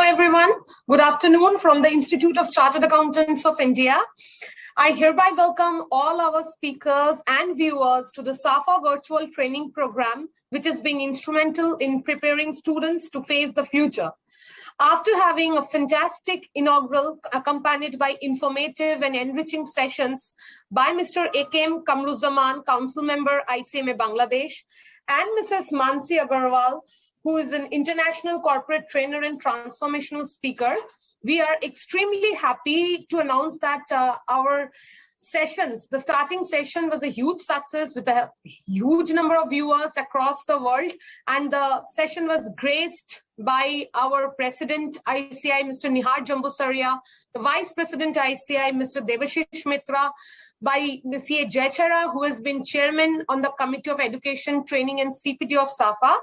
everyone, good afternoon from the Institute of Chartered Accountants of India. I hereby welcome all our speakers and viewers to the SAFA virtual training program, which is being instrumental in preparing students to face the future. After having a fantastic inaugural accompanied by informative and enriching sessions by Mr. A.K.M. Kamruzzaman, Council Member, ICMA Bangladesh, and Mrs. Mansi Agarwal, who is an international corporate trainer and transformational speaker, we are extremely happy to announce that our sessions, the starting session was a huge success with a huge number of viewers across the world. And the session was graced by our President ICAI, Mr. Nihar Jambusaria, the Vice President ICAI, Mr. Devashish Mitra, by C.A. Jaichara, who has been Chairman on the Committee of Education, Training and CPD of SAFA.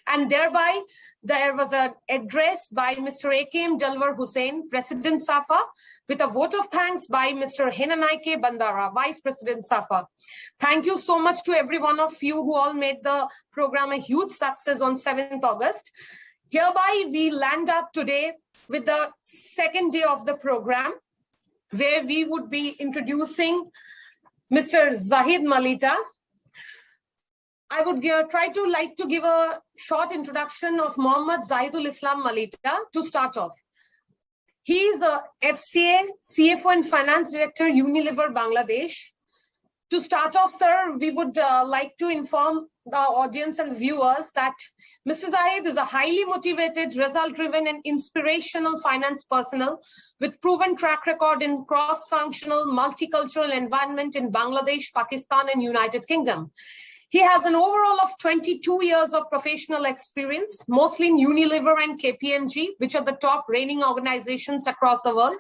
And thereby, there was an address by Mr. A.K.M. Jalwar Hussain, President SAFA, with a vote of thanks by Mr. Henanaike Bandara, Vice President SAFA. Thank you so much to every one of you who all made the program a huge success on 7th August. Hereby, we land up today with the second day of the program, where we would be introducing Mr. Zahid Malita. I would try to give a short introduction of Mohammad Zahidul Islam Malita to start off. He is a FCA, CFO and Finance Director, Unilever Bangladesh. To start off, sir, we would like to inform the audience and viewers that Mr. Zahid is a highly motivated, result-driven and inspirational finance personnel with proven track record in cross-functional, multicultural environment in Bangladesh, Pakistan and United Kingdom. He has an overall of 22 years of professional experience, mostly in Unilever and KPMG, which are the top rating organizations across the world.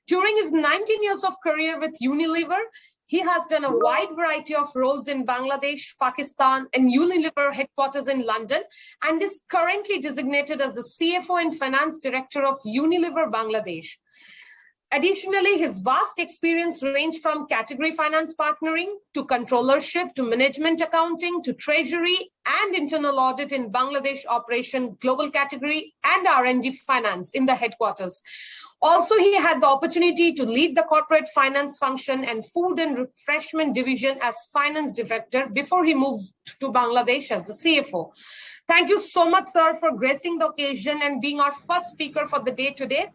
During his 19 years of career with Unilever, he has done a wide variety of roles in Bangladesh, Pakistan, and Unilever headquarters in London, and is currently designated as the CFO and Finance Director of Unilever Bangladesh. Additionally, his vast experience ranged from category finance partnering to controllership to management accounting to treasury and internal audit in Bangladesh operation, global category and R&D finance in the headquarters. Also, he had the opportunity to lead the corporate finance function and food and refreshment division as finance director before he moved to Bangladesh as the CFO. Thank you so much, sir, for gracing the occasion and being our first speaker for the day today.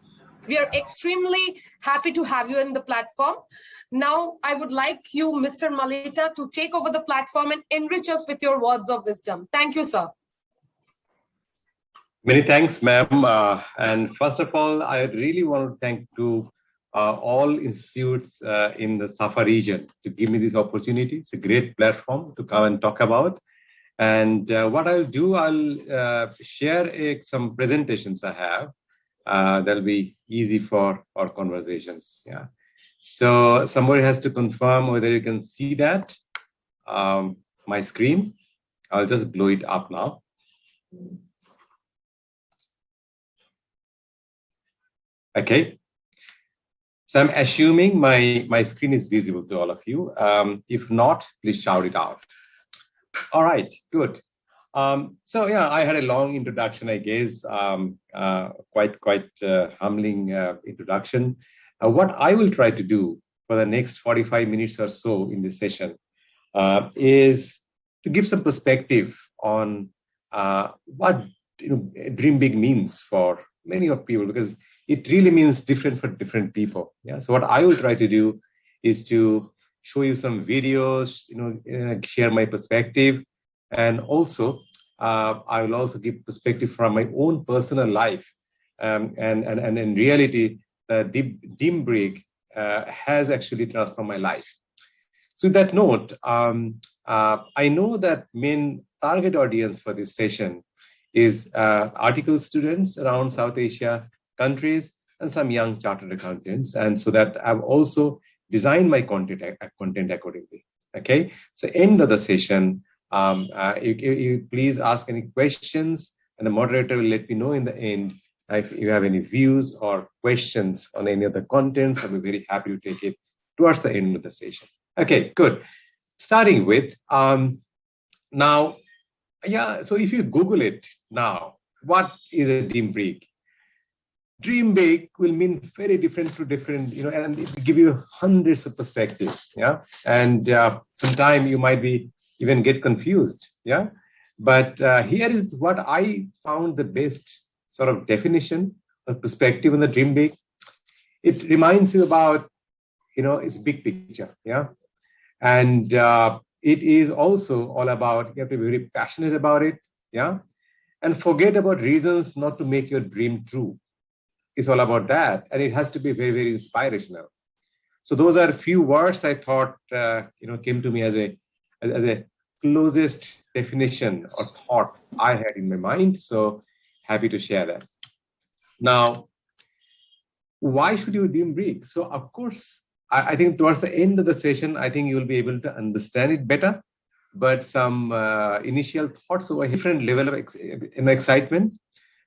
We are extremely happy to have you in the platform. Now, I would like you, Mr. Malita, to take over the platform and enrich us with your words of wisdom. Thank you, sir. Many thanks, ma'am. And first of all, I really want to thank to all institutes in the SAFA region to give me this opportunity. It's a great platform to come and talk about. And what I'll do, I'll share some presentations I have. That'll be easy for our conversations. Yeah. So somebody has to confirm whether you can see that my screen. I'll just blow it up now. Okay. So I'm assuming my screen is visible to all of you. If not, please shout it out. All right. Good. So yeah, I had a long introduction, I guess, quite humbling introduction. What I will try to do for the next 45 minutes or so in this session is to give some perspective on what dream big means for many of people, because it really means different for different people. Yeah. So what I will try to do is to show you some videos, share my perspective. And also, I will also give perspective from my own personal life. And in reality, Dream Big has actually transformed my life. So that note, I know that main target audience for this session is article students around South Asia countries and some young chartered accountants. And so that I've also designed my content accordingly. Okay, so end of the session, you please ask any questions, and the moderator will let me know in the end if you have any views or questions on any of the contents. I'll be very happy to take it towards the end of the session. Okay, good. Starting with now, yeah. So if you Google it now, what is a Dream Big? dream big will mean very different to different, and it will give you hundreds of perspectives. Yeah. And sometimes you might be even get confused. Yeah. But here is what I found the best sort of definition of perspective on the dream big. It reminds you about, its big picture. Yeah. And it is also all about, you have to be very passionate about it. Yeah. And forget about reasons not to make your dream true. It's all about that. And it has to be very, very inspirational. So those are a few words I thought, came to me as a closest definition or thought I had in my mind. So happy to share that. Now, why should you dream big? So of course, I think towards the end of the session, I think you'll be able to understand it better. But some initial thoughts over different level of excitement.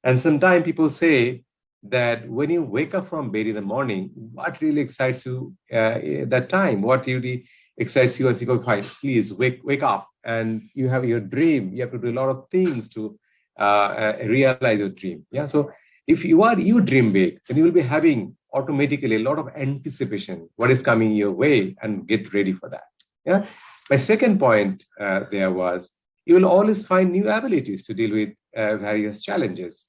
And sometimes people say that when you wake up from bed in the morning, what really excites you that time? What really excites you? And you go, fine, please wake up. And you have your dream. You have to do a lot of things to realize your dream. Yeah. So if you dream big, then you will be having automatically a lot of anticipation, what is coming your way, and get ready for that. Yeah. My second point there was you will always find new abilities to deal with various challenges.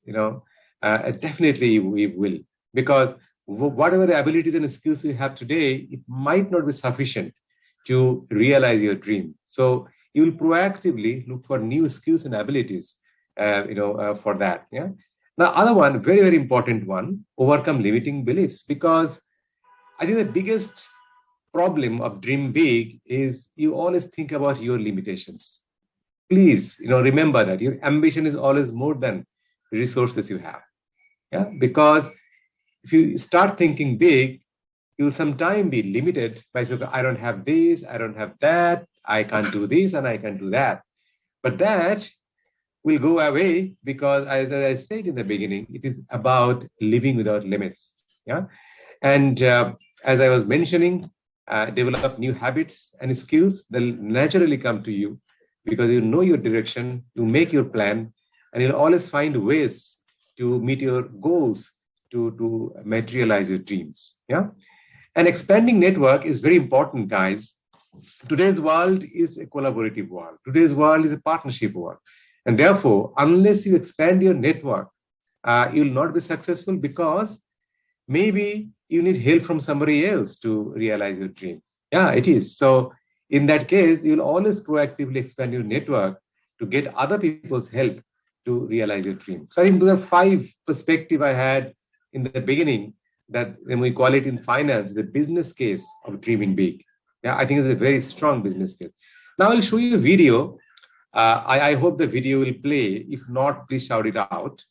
Definitely we will, because whatever the abilities and skills you have today, it might not be sufficient to realize your dream. So you will proactively look for new skills and abilities, for that. Yeah. The other one, very, very important one, overcome limiting beliefs, because I think the biggest problem of dream big is you always think about your limitations. Please, remember that your ambition is always more than resources you have. Yeah, because if you start thinking big, you'll sometimes be limited by saying, I don't have this, I don't have that, I can't do this, and I can do that. But that will go away because, as I said in the beginning, it is about living without limits. Yeah, and as I was mentioning, develop new habits and skills. They'll naturally come to you because you know your direction, you make your plan, and you'll always find ways to meet your goals, to materialize your dreams. Yeah, and expanding network is very important, guys. Today's world is a collaborative world. Today's world is a partnership world. And therefore, unless you expand your network, you'll not be successful because maybe you need help from somebody else to realize your dream. Yeah, it is. So in that case, you'll always proactively expand your network to get other people's help to realize your dream. So I think those are 5 perspectives I had in the beginning that when we call it in finance, the business case of dreaming big. Yeah, I think it's a very strong business case. Now I'll show you a video. I hope the video will play. If not, please shout it out.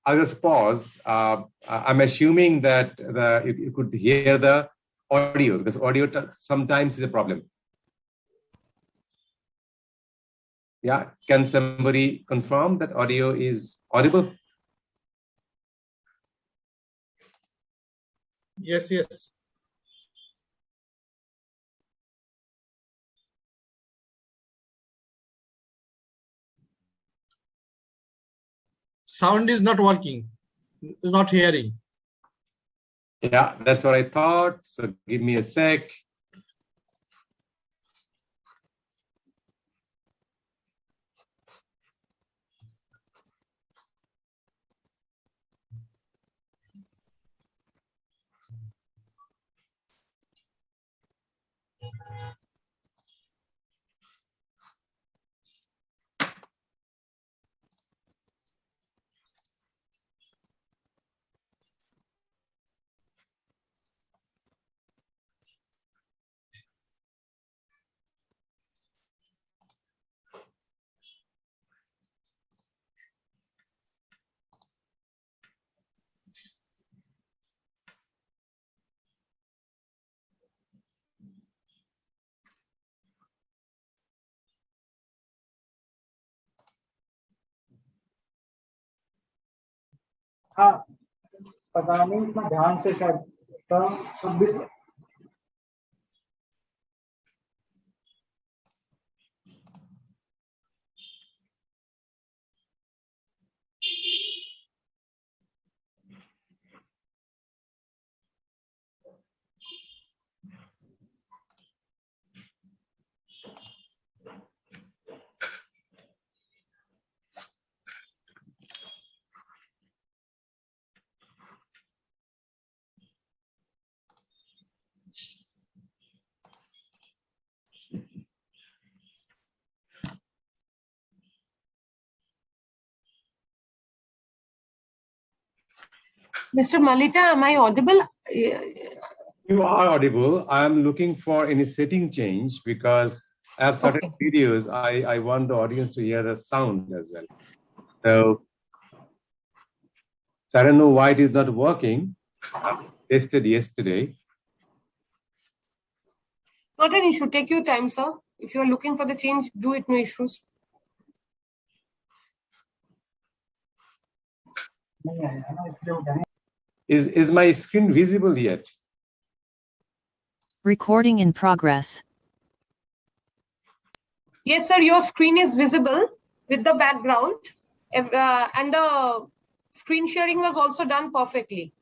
I'll just pause. I'm assuming that you could hear the audio, because audio sometimes is a problem. Yeah, can somebody confirm that audio is audible? Yes, yes. Sound is not working, not hearing. Yeah, that's what I thought. So give me a sec. हाँ पता नहीं इतना ध्यान से शायद 26 Mr. Malita, am I audible? You are audible. I'm looking for any setting change because I have certain Okay. videos. I want the audience to hear the sound as well. So I don't know why it is not working. I tested yesterday. Not an issue. Take your time, sir. If you are looking for the change, do it, no issues. नहीं आया ना इसलिए वो कहें Is my screen visible yet? Recording in progress. Yes, sir, your screen is visible with the background. And the screen sharing was also done perfectly.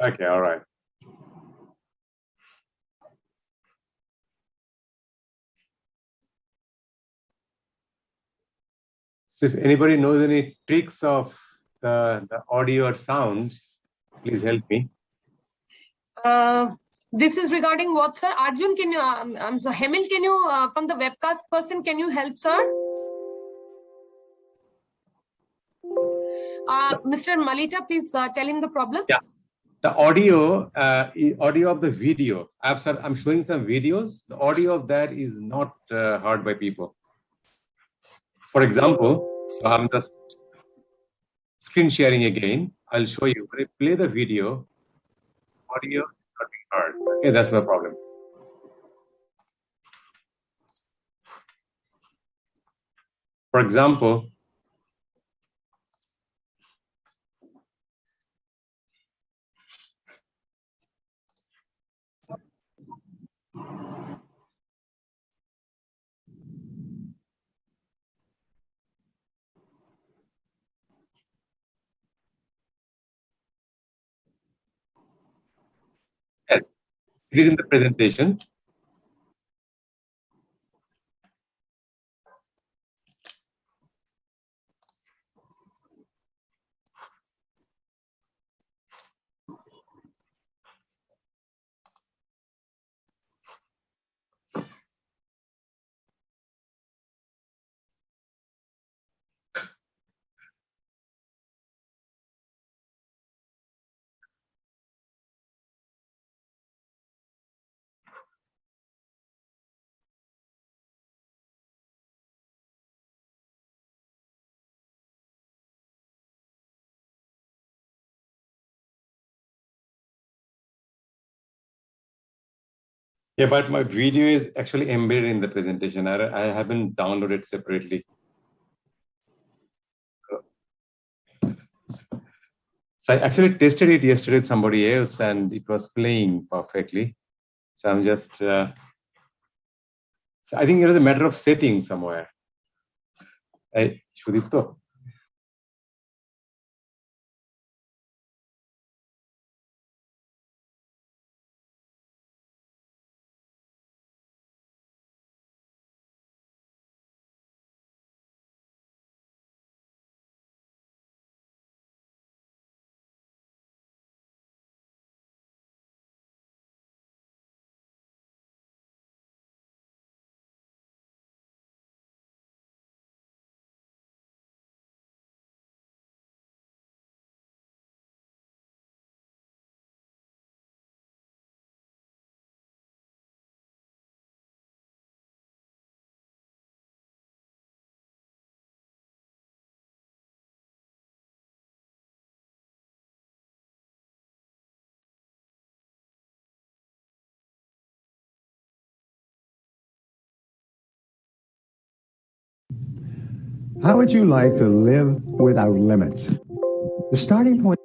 Okay, all right. So if anybody knows any tricks of the audio or sound, please help me. This is regarding what, sir? Arjun, can you, I'm sorry, Hemil, can you, from the webcast person, can you help, sir? Mr. Malita, please tell him the problem. Yeah. The audio, audio of the video. I'm showing some videos. The audio of that is not heard by people. For example, so I'm just screen sharing again. I'll show you. When I play the video, audio is not being heard. Okay, that's the problem. For example, yes, it is in the presentation. Yeah, but my video is actually embedded in the presentation. I haven't downloaded separately. So I actually tested it yesterday with somebody else and it was playing perfectly. So I'm just, so I think it was a matter of setting somewhere. Hey, Shudipto. How would you like to live without limits? The starting point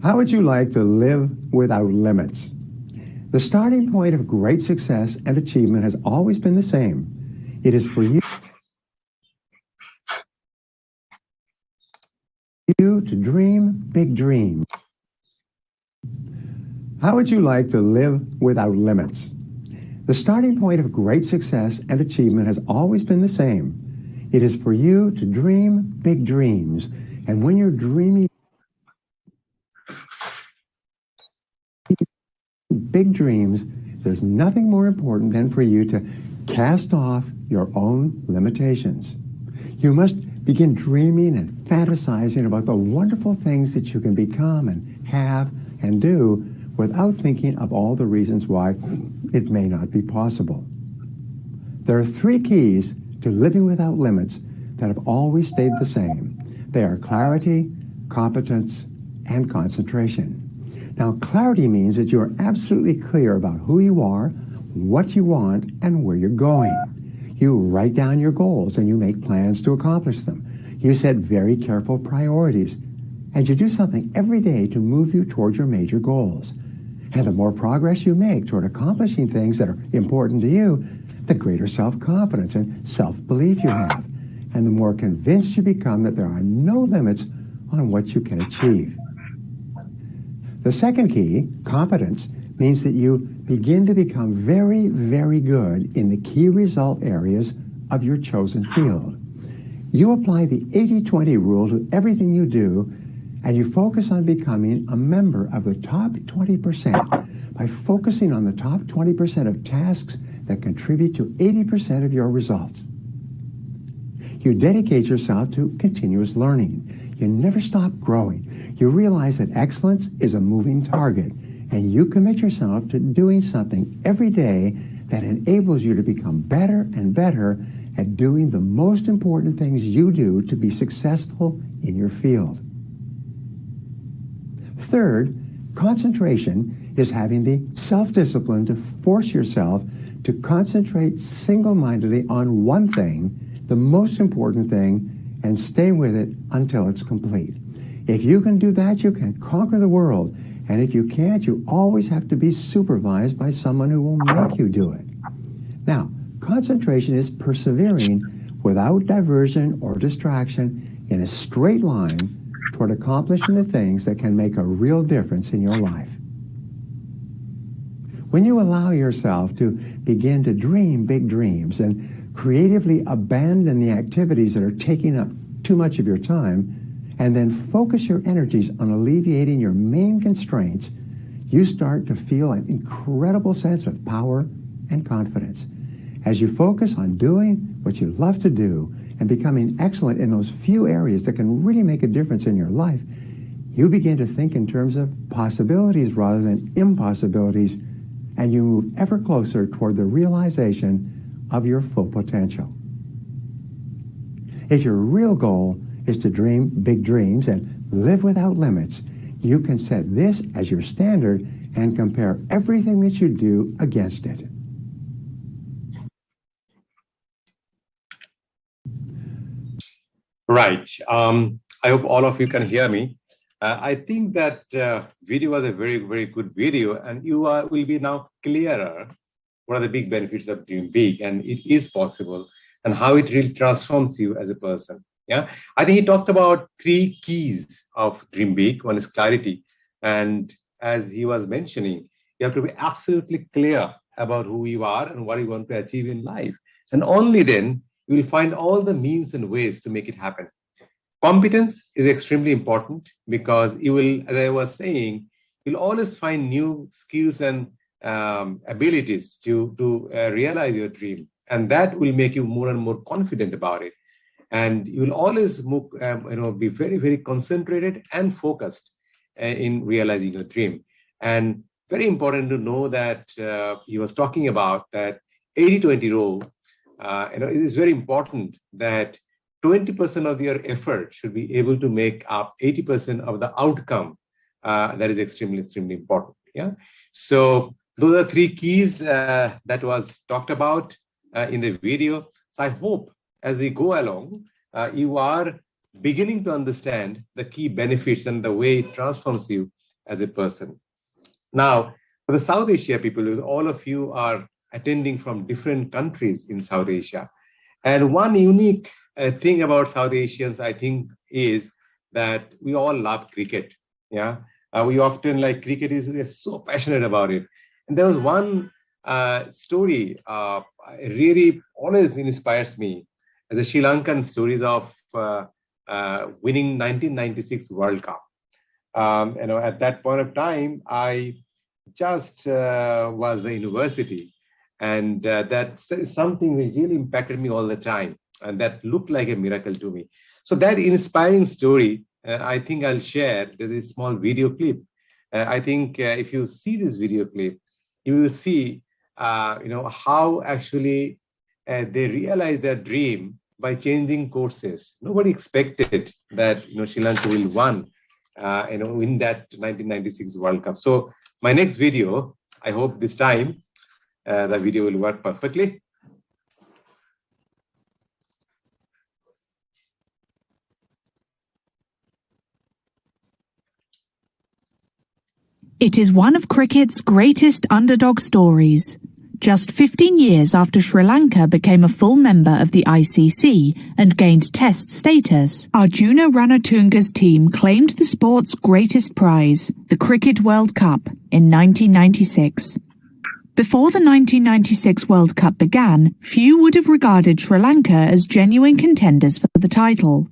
How would you like to live without limits? The starting point of great success and achievement has always been the same. It is for you to dream big dreams. How would you like to live without limits? The starting point of great success and achievement has always been the same. It is for you to dream big dreams. And when you're dreaming big dreams, there's nothing more important than for you to cast off your own limitations. You must begin dreaming and fantasizing about the wonderful things that you can become and have and do without thinking of all the reasons why it may not be possible. There are 3 keys to living without limits that have always stayed the same. They are clarity, competence, and concentration. Now, clarity means that you're absolutely clear about who you are, what you want, and where you're going. You write down your goals and you make plans to accomplish them. You set very careful priorities, and you do something every day to move you towards your major goals. And the more progress you make toward accomplishing things that are important to you, the greater self-confidence and self-belief you have, and the more convinced you become that there are no limits on what you can achieve. The second key, competence, means that you begin to become very, very good in the key result areas of your chosen field. You apply the 80-20 rule to everything you do, and you focus on becoming a member of the top 20% by focusing on the top 20% of tasks that contribute to 80% of your results. You dedicate yourself to continuous learning. You never stop growing. You realize that excellence is a moving target, and you commit yourself to doing something every day that enables you to become better and better at doing the most important things you do to be successful in your field. Third, concentration is having the self-discipline to force yourself to concentrate single-mindedly on one thing, the most important thing, and stay with it until it's complete. If you can do that, you can conquer the world. And if you can't, you always have to be supervised by someone who will make you do it. Now, concentration is persevering without diversion or distraction in a straight line toward accomplishing the things that can make a real difference in your life. When you allow yourself to begin to dream big dreams and creatively abandon the activities that are taking up too much of your time, and then focus your energies on alleviating your main constraints, you start to feel an incredible sense of power and confidence. As you focus on doing what you love to do and becoming excellent in those few areas that can really make a difference in your life, you begin to think in terms of possibilities rather than impossibilities, and you move ever closer toward the realization of your full potential. If your real goal is to dream big dreams and live without limits, you can set this as your standard and compare everything that you do against it. Right. I hope all of you can hear me. I think that video was a very, very good video, and you will be now clearer what are the big benefits of dreaming big, and it is possible, and how it really transforms you as a person. Yeah, I think he talked about 3 keys of dream big. One is clarity, and as he was mentioning, you have to be absolutely clear about who you are and what you want to achieve in life, and only then you will find all the means and ways to make it happen. Competence is extremely important because you will, as I was saying, you'll always find new skills and abilities to realize your dream, and that will make you more and more confident about it. And you will always move, be very, very concentrated and focused in realizing your dream. And very important to know that he was talking about that 80-20 rule. It is very important that 20% of your effort should be able to make up 80% of the outcome. That is extremely, extremely important. Yeah. So those are 3 keys that was talked about in the video. So I hope as we go along, you are beginning to understand the key benefits and the way it transforms you as a person. Now, for the South Asia people, because all of you are attending from different countries in South Asia. And one unique thing about South Asians, I think, is that we all love cricket. Yeah, we often like cricket. We're so passionate about it. And there was one story really always inspires me as a Sri Lankan stories of winning 1996 World Cup. At that point of time, I just was the university, and that's something which really impacted me all the time, and that looked like a miracle to me. So that inspiring story, I think I'll share. There's a small video clip. I think if you see this video clip, you will see, how actually they realized their dream by changing courses. Nobody expected that Sri Lanka will win that 1996 World Cup. So my next video, I hope this time the video will work perfectly. It is one of cricket's greatest underdog stories. Just 15 years after Sri Lanka became a full member of the ICC and gained Test status, Arjuna Ranatunga's team claimed the sport's greatest prize, the Cricket World Cup, in 1996. Before the 1996 World Cup began, few would have regarded Sri Lanka as genuine contenders for the title.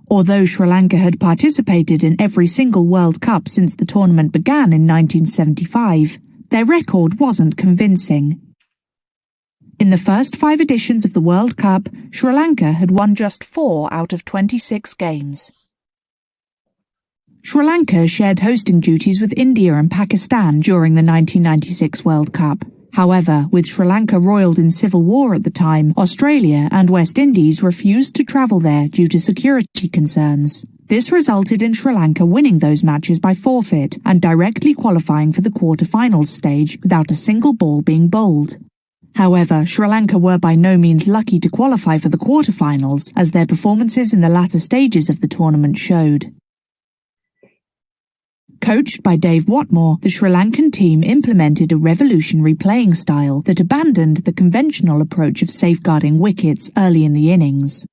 Although Sri Lanka had participated in every single World Cup since the tournament began in 1975, their record wasn't convincing. In the first 5 editions of the World Cup, Sri Lanka had won just 4 out of 26 games. Sri Lanka shared hosting duties with India and Pakistan during the 1996 World Cup. However, with Sri Lanka roiled in civil war at the time, Australia and West Indies refused to travel there due to security concerns. This resulted in Sri Lanka winning those matches by forfeit and directly qualifying for the quarter-finals stage without a single ball being bowled. However, Sri Lanka were by no means lucky to qualify for the quarter-finals, as their performances in the latter stages of the tournament showed. Coached by Dave Watmore, the Sri Lankan team implemented a revolutionary playing style that abandoned the conventional approach of safeguarding wickets early in the innings.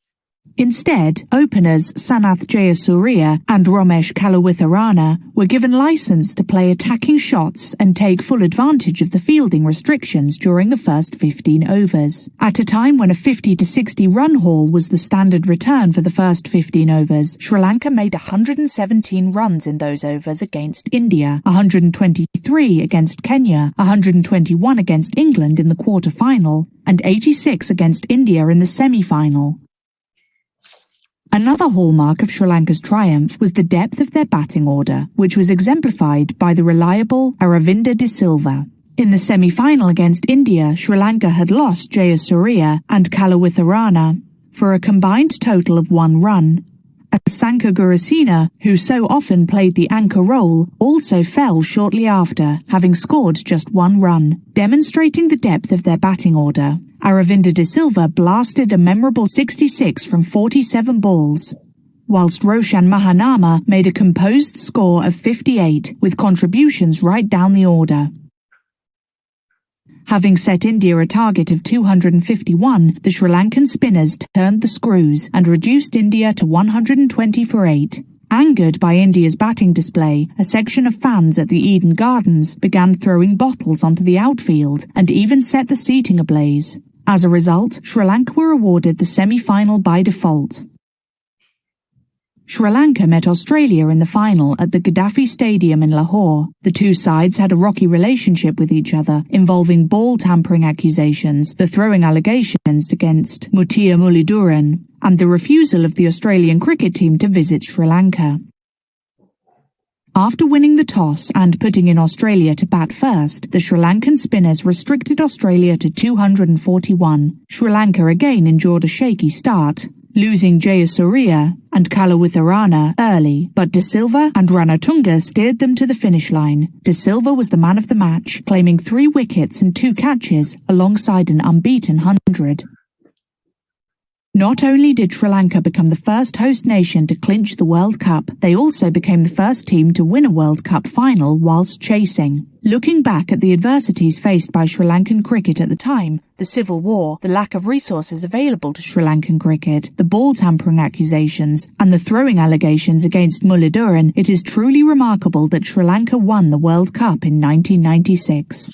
Instead, openers Sanath Jayasuriya and Romesh Kalawitharana were given license to play attacking shots and take full advantage of the fielding restrictions during the first 15 overs. At a time when a 50 to 60 run haul was the standard return for the first 15 overs, Sri Lanka made 117 runs in those overs against India, 123 against Kenya, 121 against England in the quarter-final, and 86 against India in the semi-final. Another hallmark of Sri Lanka's triumph was the depth of their batting order, which was exemplified by the reliable Aravinda de Silva. In the semi-final against India, Sri Lanka had lost Jayasuriya and Kalawitharana for a combined total of 1 run. Asanka Gurusena, who so often played the anchor role, also fell shortly after, having scored just 1 run, demonstrating the depth of their batting order. Aravinda de Silva blasted a memorable 66 from 47 balls, whilst Roshan Mahanama made a composed score of 58 with contributions right down the order. Having set India a target of 251, the Sri Lankan spinners turned the screws and reduced India to 120 for 8. Angered by India's batting display, a section of fans at the Eden Gardens began throwing bottles onto the outfield and even set the seating ablaze. As a result, Sri Lanka were awarded the semi-final by default. Sri Lanka met Australia in the final at the Gaddafi Stadium in Lahore. The two sides had a rocky relationship with each other, involving ball tampering accusations, the throwing allegations against Mutia Muliduran, and the refusal of the Australian cricket team to visit Sri Lanka. After winning the toss and putting in Australia to bat first, the Sri Lankan spinners restricted Australia to 241. Sri Lanka again endured a shaky start, losing Jayasuriya and Kalawitharana early, but De Silva and Ranatunga steered them to the finish line. De Silva was the man of the match, claiming 3 wickets and 2 catches alongside an unbeaten 100. Not only did Sri Lanka become the first host nation to clinch the World Cup, they also became the first team to win a World Cup final whilst chasing. Looking back at the adversities faced by Sri Lankan cricket at the time, the civil war, the lack of resources available to Sri Lankan cricket, the ball tampering accusations, and the throwing allegations against Mulladuran, it is truly remarkable that Sri Lanka won the World Cup in 1996.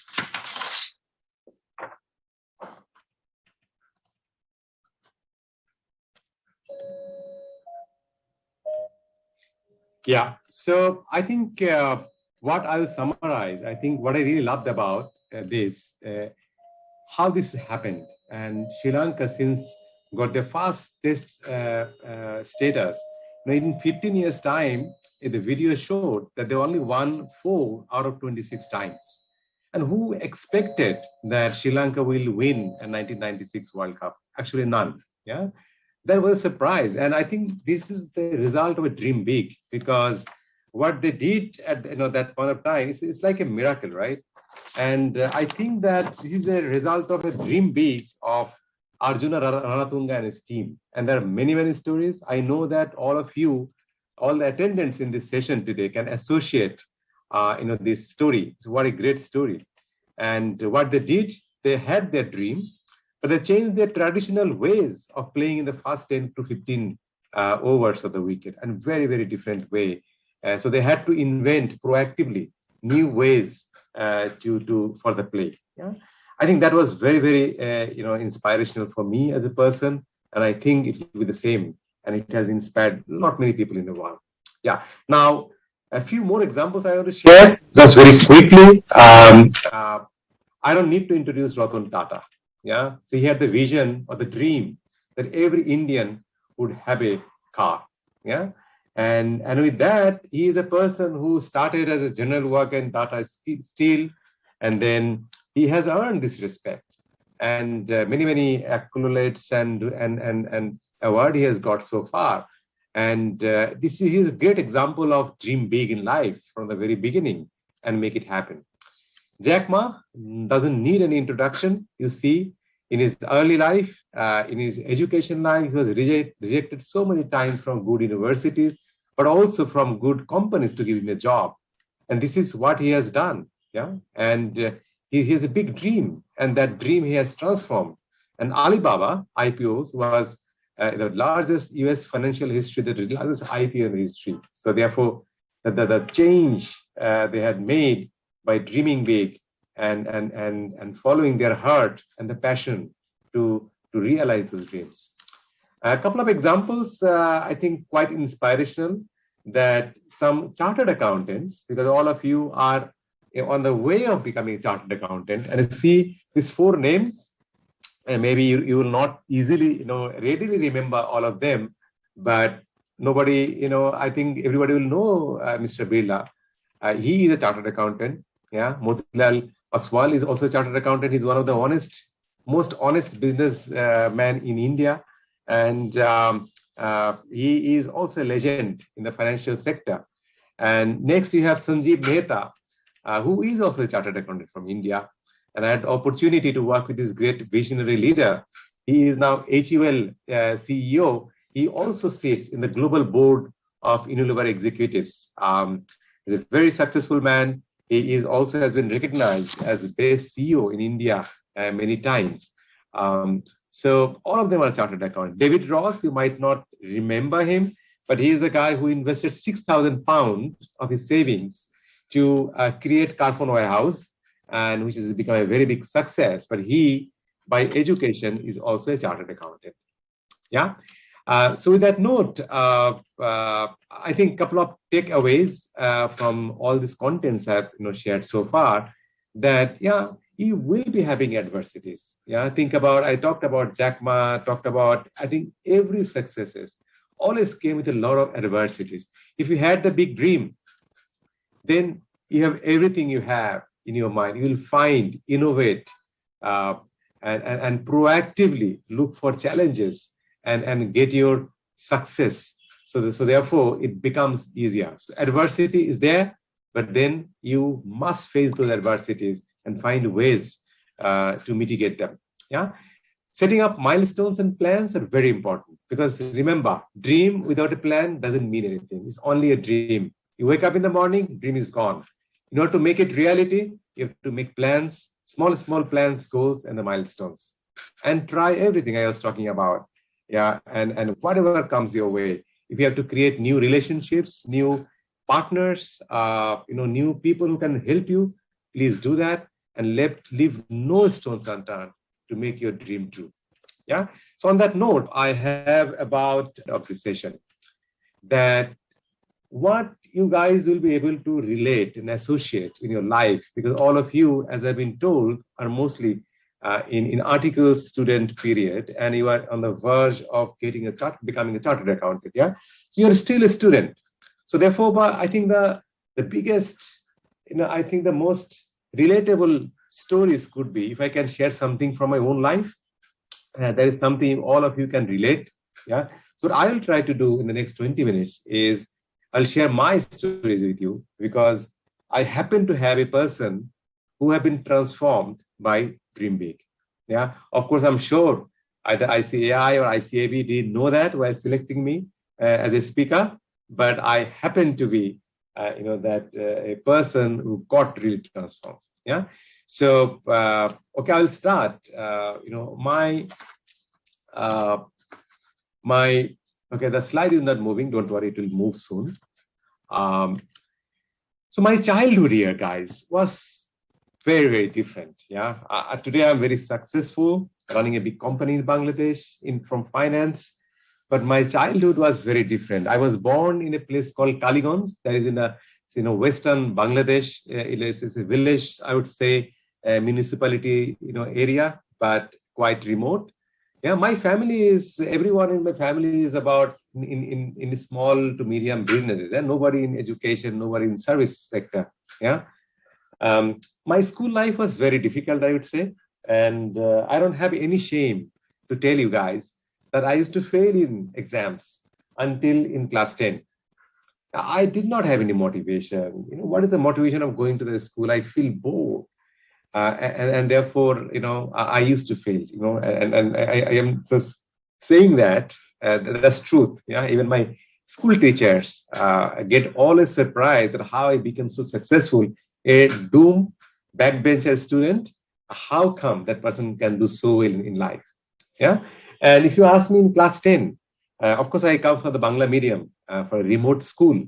Yeah, so I think what I'll summarize, I think what I really loved about how this happened. And Sri Lanka since got their first test status. Now, in 15 years' time, the video showed that they only won 4 out of 26 times. And who expected that Sri Lanka will win a 1996 World Cup? Actually, none. Yeah. That was a surprise. And I think this is the result of a dream big, because what they did at that point of time is like a miracle, right? And I think that this is a result of a dream big of Arjuna Ranatunga and his team. And there are many, many stories. I know that all of you, all the attendants in this session today can associate this story. It's what a great story. And what they did, they had their dream, but they changed their traditional ways of playing in the first 10 to 15 overs of the wicket, and very, very different way. So they had to invent proactively new ways for the play. Yeah, I think that was very, very inspirational for me as a person, and I think it will be the same, and it has inspired not many people in the world. Yeah. Now, a few more examples I want to share just very quickly. I don't need to introduce Ratan Tata. Yeah, so he had the vision or the dream that every Indian would have a car. Yeah, and with that, he is a person who started as a general worker in Tata Steel, and then he has earned this respect and many accolades and award he has got so far. And this is a great example of dream big in life from the very beginning and make it happen. Jack Ma doesn't need any introduction. You see, in his early life, in his education life, he was rejected so many times from good universities, but also from good companies to give him a job. And this is what he has done. Yeah, and he has a big dream, and that dream he has transformed. And Alibaba IPOs was the largest US financial history, the largest IPO in history. So therefore, the change they had made by dreaming big and following their heart and the passion to realize those dreams. A couple of examples, I think quite inspirational, that some chartered accountants, because all of you are on the way of becoming a chartered accountant, and you see these 4 names, and maybe you will not easily, readily remember all of them, but nobody, I think everybody will know Mr. Birla. He is a chartered accountant. Yeah, Motilal Oswal is also a chartered accountant. He's one of the most honest business man in India, and he is also a legend in the financial sector. And next you have Sanjeev Mehta, who is also a chartered accountant from India. And I had the opportunity to work with this great visionary leader. He is now HUL CEO. He also sits in the global board of Unilever executives. He's a very successful man. He is also has been recognized as the best CEO in India many times. So all of them are chartered accountants. David Ross, you might not remember him, but he is the guy who invested £6,000 of his savings to create Carphone Warehouse, and which has become a very big success. But he, by education, is also a chartered accountant. Yeah. So with that note, I think a couple of takeaways from all these contents I've shared so far, that you will be having adversities. Yeah, I talked about Jack Ma, talked about, I think every successes always came with a lot of adversities. If you had the big dream, then you have everything you have in your mind. You will find, innovate, and proactively look for challenges and get your success. So therefore, it becomes easier. So adversity is there, but then you must face those adversities and find ways to mitigate them. Yeah. Setting up milestones and plans are very important because remember, dream without a plan doesn't mean anything. It's only a dream. You wake up in the morning, dream is gone. In order to make it reality, you have to make plans, small plans, goals, and the milestones. And try everything I was talking about. Yeah, and whatever comes your way. If you have to create new relationships, new partners, new people who can help you, please do that and leave no stones unturned to make your dream true. Yeah. So on that note, I have about of this session that what you guys will be able to relate and associate in your life, because all of you, as I've been told, are mostly in article student period, and you are on the verge of becoming a chartered accountant. Yeah. So you're still a student. So therefore, I think the biggest, I think the most relatable stories could be if I can share something from my own life. There is something all of you can relate. Yeah. So what I will try to do in the next 20 minutes is I'll share my stories with you because I happen to have a person who have been transformed by Dream Big. Yeah. Of course, I'm sure either ICAI or ICAB didn't know that while selecting me as a speaker, but I happen to be, a person who got really transformed. Yeah. So, okay, I'll start. Okay, the slide is not moving. Don't worry, it will move soon. So my childhood here, guys, was very, very different. Yeah. Today I'm very successful, running a big company in Bangladesh from finance. But my childhood was very different. I was born in a place called Kaliganj, that is in western Bangladesh. It's a village, I would say, a municipality, area, but quite remote. Yeah, everyone in my family is about in small to medium businesses, and nobody in education, nobody in service sector. Yeah. My school life was very difficult, I would say, and I don't have any shame to tell you guys that I used to fail in exams until in class 10. I did not have any motivation. What is the motivation of going to the school? I feel bored. And therefore, I used to fail, and I am just saying that that's truth. Yeah, even my school teachers get always surprised at how I became so successful. A doom backbencher student, how come that person can do so well in life? Yeah, and if you ask me in class 10, of course I come from the Bangla medium for a remote school,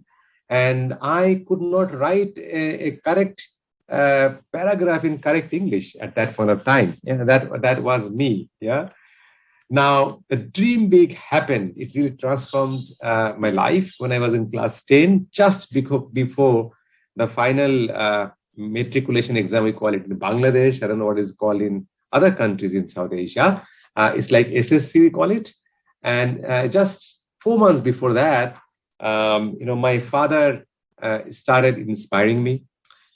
and I could not write a correct paragraph in correct English at that point of time. Yeah, that was me. Yeah. Now the Dream Big happened. It really transformed my life when I was in class 10, just before the final matriculation exam. We call it in Bangladesh. I don't know what is called in other countries in South Asia. It's like SSC, we call it. And just 4 months before that, my father started inspiring me.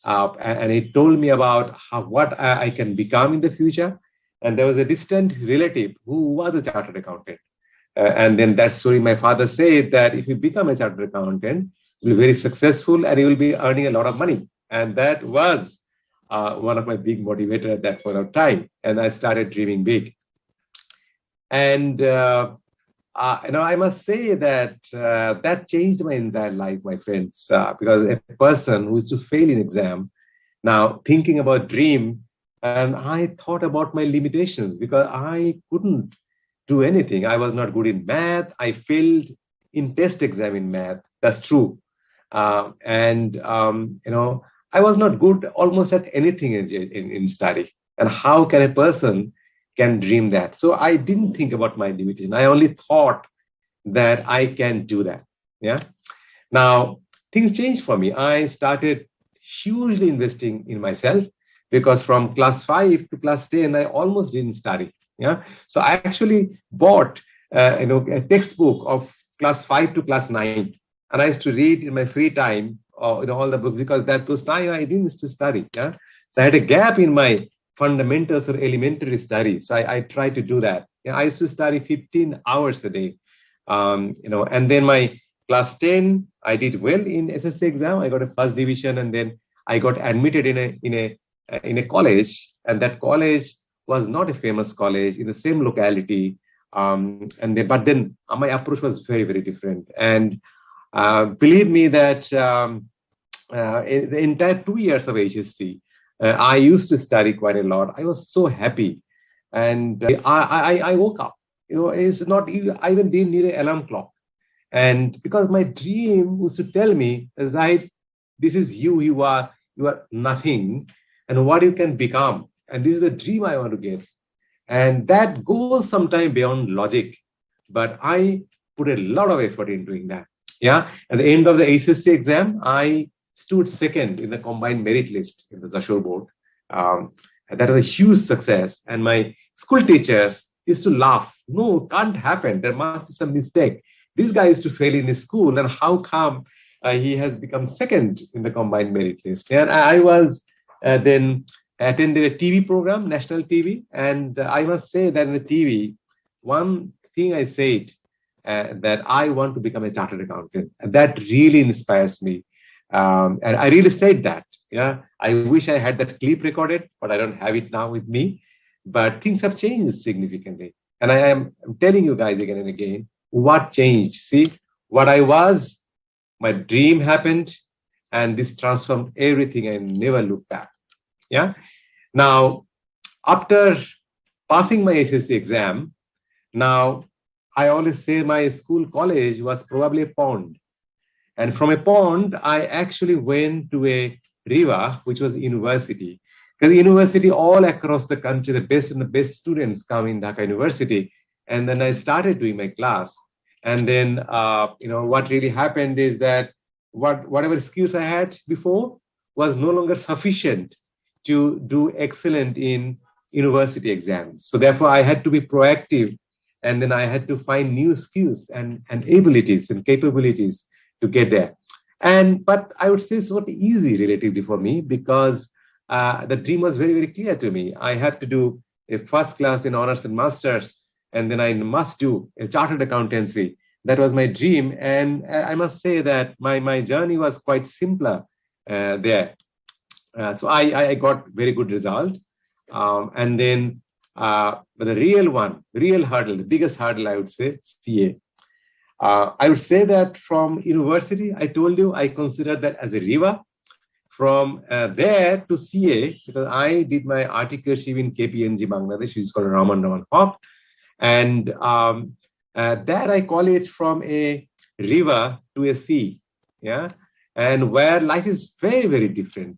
And he told me about what I can become in the future. And there was a distant relative who was a chartered accountant. And then that story, my father said that if you become a chartered accountant, you'll be very successful and you will be earning a lot of money. And that was one of my big motivators at that point of time. And I started dreaming big. And I must say that that changed my entire life, my friends, because a person who used to fail in exam, now thinking about dream, and I thought about my limitations because I couldn't do anything. I was not good in math. I failed in test exam in math. That's true. I was not good almost at anything in study. And how can a person can dream that? So I didn't think about my limitation. I only thought that I can do that. Yeah. Now things changed for me. I started hugely investing in myself because from class 5 to class 10, I almost didn't study. Yeah. So I actually bought, a textbook of class 5 to class 9, and I used to read in my free time, all the books because those time I didn't used to study. Yeah. So I had a gap in my fundamentals or elementary study. So I tried to do that. Yeah, I used to study 15 hours a day. And then my class 10, I did well in SSC exam. I got a first division, and then I got admitted in a college, and that college was not a famous college in the same locality. But then my approach was very, very different. And believe me that in the entire 2 years of HSC, I used to study quite a lot. I was so happy. And I woke up. It's not even, I even didn't need an alarm clock. And because my dream was to tell me, Zaid, this is you are nothing, and what you can become. And this is the dream I want to get. And that goes sometime beyond logic. But I put a lot of effort in doing that. Yeah. At the end of the HSC exam, I stood second in the combined merit list in the Zashore board. And that was a huge success. And my school teachers used to laugh. No, can't happen. There must be some mistake. This guy used to fail in his school, and how come he has become second in the combined merit list? And I was then attended a TV program, national TV, and I must say that in the TV, one thing I said that I want to become a chartered accountant, and that really inspires me. And I really said that. Yeah, I wish I had that clip recorded, but I don't have it now with me. But things have changed significantly, and I am telling you guys again and again what changed. See, what I was, my dream happened, and this transformed everything. I never looked back. Yeah. Now, after passing my SSC exam, now I always say my school college was probably a pond. And from a pond, I actually went to a river, which was a university. Because university all across the country, the best and the best students come in Dhaka University. And then I started doing my class. And then, what really happened is that whatever skills I had before was no longer sufficient to do excellent in university exams. So therefore, I had to be proactive, and then I had to find new skills and abilities and capabilities to get there. But I would say it's not easy relatively for me, because the dream was very, very clear to me. I had to do a first class in honors and masters, and then I must do a chartered accountancy. That was my dream. And I must say that my journey was quite simpler there. So I got very good result. And then but the real hurdle, the biggest hurdle, I would say, CA. I would say that from university, I told you, I consider that as a river. From there to CA, because I did my articleship in KPMG Bangladesh, which is called Raman Hawk. And that I call it from a river to a sea. Yeah. And where life is very, very different,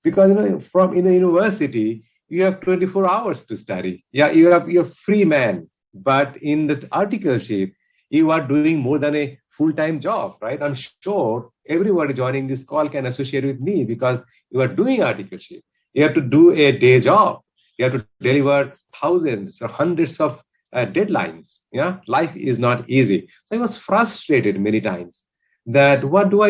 because, from in a university, you have 24 hours to study. Yeah, you're a free man. But in the articleship, you are doing more than a full-time job, right? I'm sure everybody joining this call can associate with me, because you are doing articleship. You have to do a day job. You have to deliver thousands or hundreds of deadlines. Yeah, life is not easy. So I was frustrated many times that what do?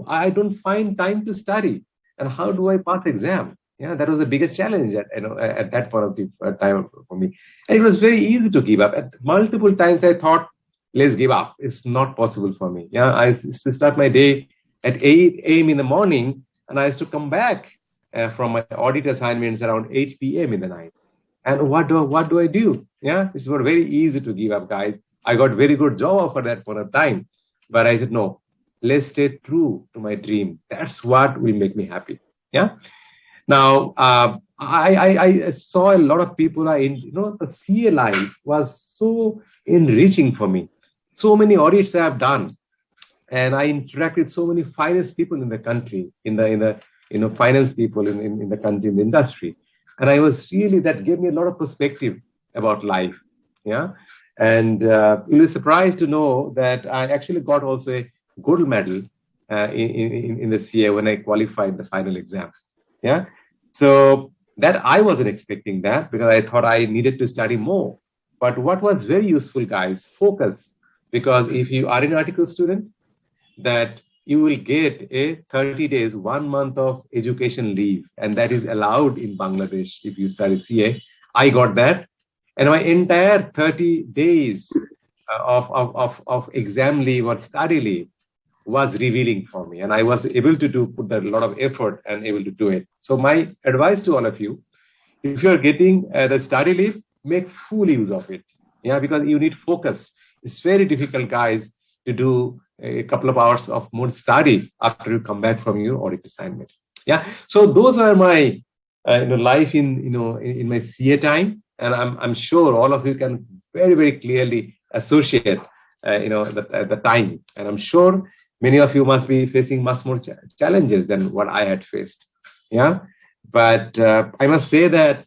I don't find time to study, and how do I pass exam? Yeah, that was the biggest challenge at that point of time for me. And it was very easy to give up. At multiple times I thought, let's give up. It's not possible for me. Yeah, I used to start my day at 8 a.m. in the morning, and I used to come back from my audit assignments around 8 p.m. in the night. And what do I do? Yeah, it's not very easy to give up, guys. I got very good job offer that point of time, but I said no. Let's stay true to my dream. That's what will make me happy. Yeah. Now, I saw a lot of people are in, the CA life was so enriching for me. So many audits I have done, and I interact with so many finance people in the country, in the finance people in the country, in the industry. And I was really, that gave me a lot of perspective about life. Yeah. And you'll be surprised to know that I actually got also a gold medal in the CA when I qualified the final exam. Yeah. So that I wasn't expecting that, because I thought I needed to study more. But what was very useful, guys, focus. Because if you are an article student, that you will get a 30 days, 1 month of education leave. And that is allowed in Bangladesh if you study CA. I got that. And my entire 30 days of exam leave or study leave was revealing for me. And I was able to put a lot of effort and able to do it. So my advice to all of you if you're getting the study leave, make full use of it. Yeah, because you need focus. It's very difficult, guys, to do a couple of hours of more study after you come back from your audit assignment. Yeah, so those are my life in my CA time, and I'm sure all of you can very clearly associate the time, and I'm sure many of you must be facing much more challenges than what I had faced. Yeah, but I must say that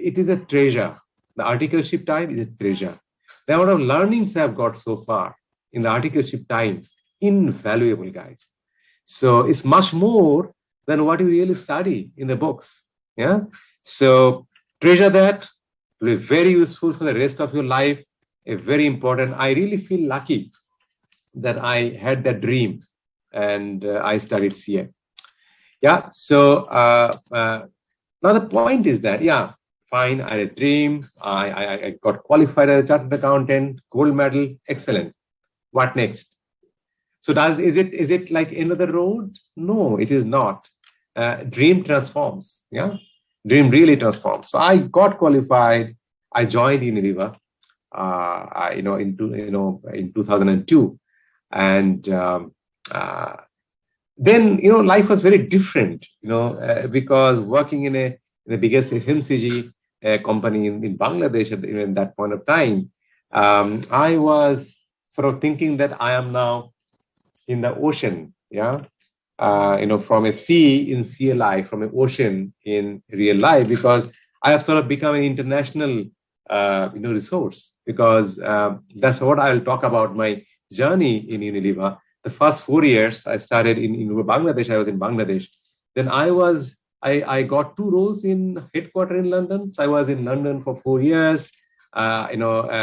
it is a treasure. The articleship time is a treasure. The amount of learnings I've got so far in the articleship time, invaluable, guys. So it's much more than what you really study in the books. Yeah. So treasure that. Will be very useful for the rest of your life. A very important. I really feel lucky that I had that dream and I studied CA. Yeah. So now the point is that, yeah, fine. I had a dream. I got qualified as a chartered accountant, gold medal. Excellent. What next? So is it like another road? No, it is not. Dream transforms. Yeah, dream really transforms. So I got qualified. I joined Unilever. In 2002, and then life was very different. Because working in the biggest FMCG company in Bangladesh in that point of time, I was sort of thinking that I am now in the ocean, yeah, from a sea in CLI, from an ocean in real life, because I have sort of become an international, resource, because that's what I'll talk about my journey in Unilever. The first 4 years I started in Bangladesh. I was in Bangladesh. Then I got two roles in headquarters in London. So I was in London for 4 years.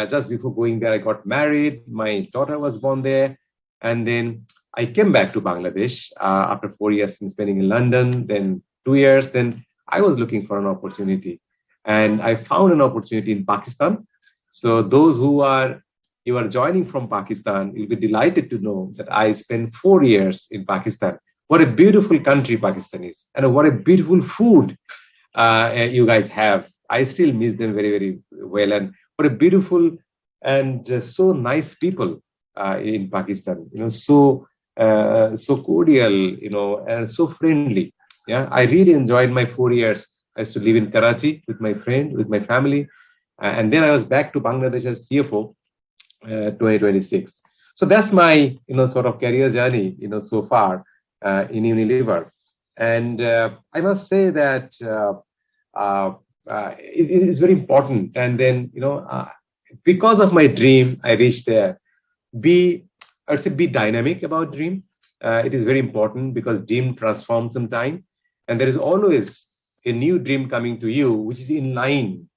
Just before going there, I got married. My daughter was born there. And then I came back to Bangladesh after 4 years in spending in London, then 2 years. Then I was looking for an opportunity, and I found an opportunity in Pakistan. So those you are joining from Pakistan, you'll be delighted to know that I spent 4 years in Pakistan. What a beautiful country Pakistan is, and what a beautiful food you guys have. I still miss them very well, and what a beautiful and so nice people in Pakistan. So cordial, and so friendly. Yeah, I really enjoyed my 4 years. I used to live in Karachi with my friend, with my family, and then I was back to Bangladesh as CFO, 2026. So that's my, sort of career journey, so far in Unilever, and I must say that it is very important. And then, because of my dream, I reached there. Be dynamic about dream. It is very important because dream transforms some time, and there is always a new dream coming to you which is in line.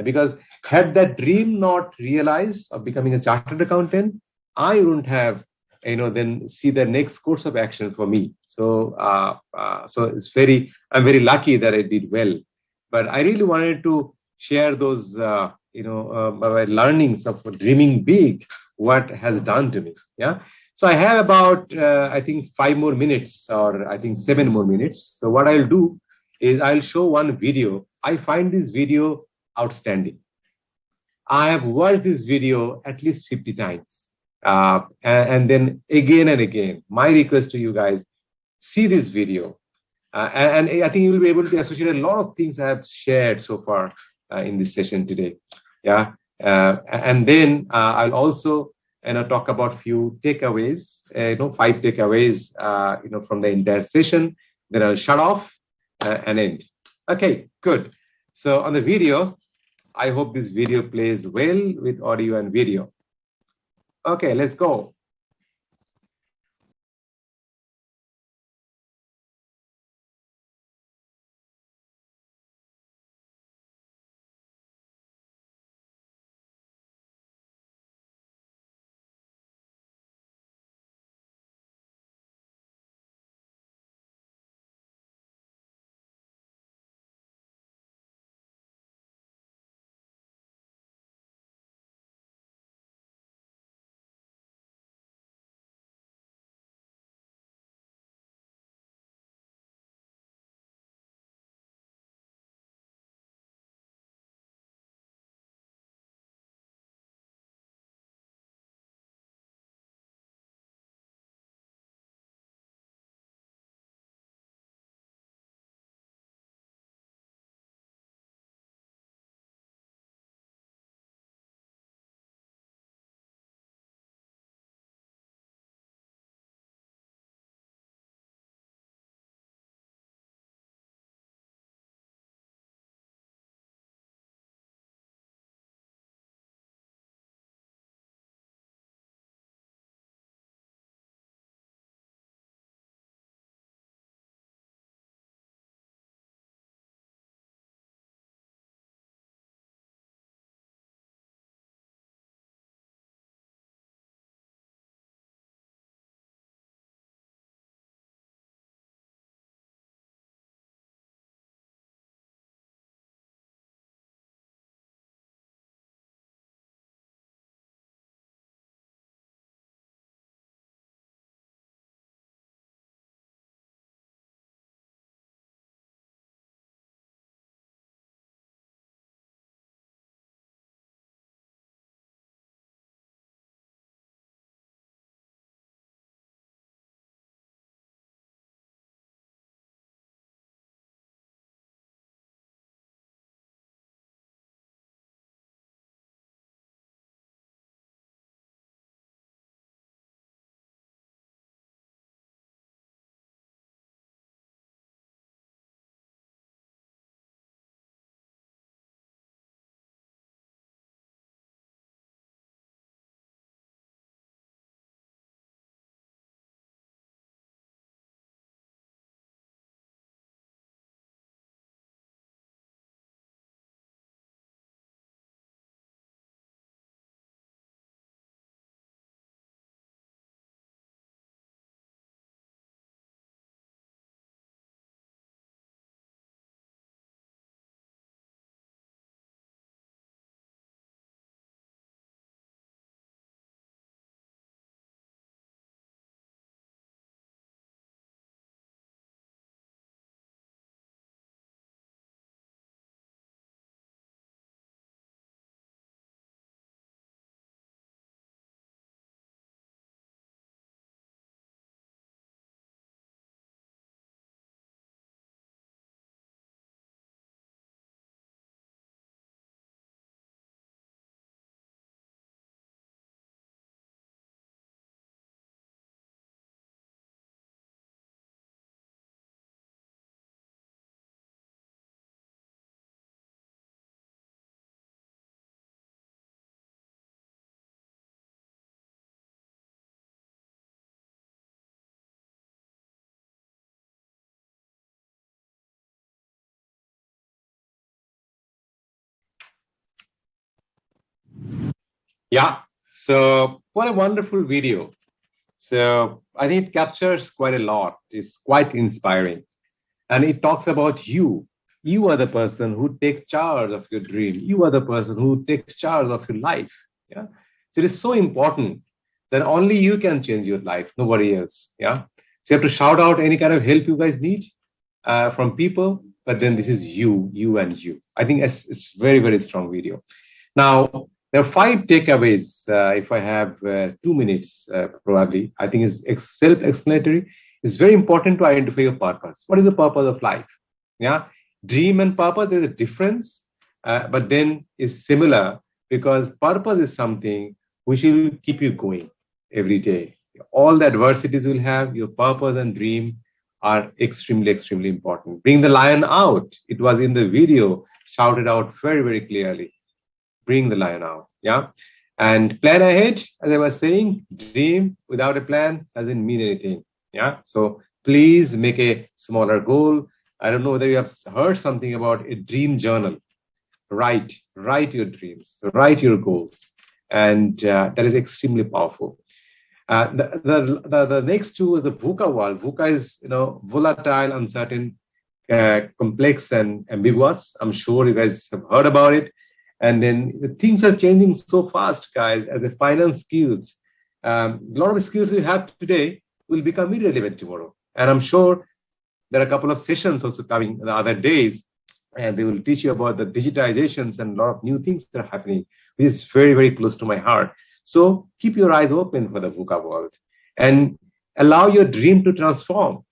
Because had that dream not realized of becoming a chartered accountant, I wouldn't have then see the next course of action for me. So I'm very lucky that I did well. But I really wanted to share those my learnings of dreaming big, what has done to me. Yeah. So I have about I think 5 more minutes, or I think 7 more minutes. So what I'll do is I'll show one video. I find this video outstanding. I have watched this video at least 50 times. And then again and again. My request to you guys, see this video. And I think you'll be able to associate a lot of things I have shared so far in this session today. Yeah. And then I'll also talk about few takeaways, 5 takeaways, from the entire session. Then I'll shut off and end. Okay, good. So on the video, I hope this video plays well with audio and video. Okay, let's go. Yeah. So what a wonderful video. So I think it captures quite a lot. It's quite inspiring. And it talks about you. You are the person who takes charge of your dream. You are the person who takes charge of your life. Yeah. So it is so important that only you can change your life, nobody else. Yeah. So you have to shout out any kind of help you guys need from people, but then this is you and you. I think it's very, very strong video. Now, there are 5 takeaways. If I have 2 minutes, probably, I think it's self-explanatory. It's very important to identify your purpose. What is the purpose of life? Yeah, dream and purpose, there's a difference, but then is similar because purpose is something which will keep you going every day. All the adversities you'll have, your purpose and dream are extremely, extremely important. Bring the lion out. It was in the video, shouted out very, very clearly. Bring the lion out. Yeah. And plan ahead, as I was saying, dream without a plan doesn't mean anything. Yeah. So please make a smaller goal. I don't know whether you have heard something about a dream journal. Write your dreams, write your goals. And that is extremely powerful. The next two is the VUCA world. VUCA is, volatile, uncertain, complex, and ambiguous. I'm sure you guys have heard about it. And then things are changing so fast, guys, as a finance skills. A lot of skills you have today will become irrelevant tomorrow. And I'm sure there are a couple of sessions also coming the other days, and they will teach you about the digitizations and a lot of new things that are happening, which is very, very close to my heart. So keep your eyes open for the VUCA world and allow your dream to transform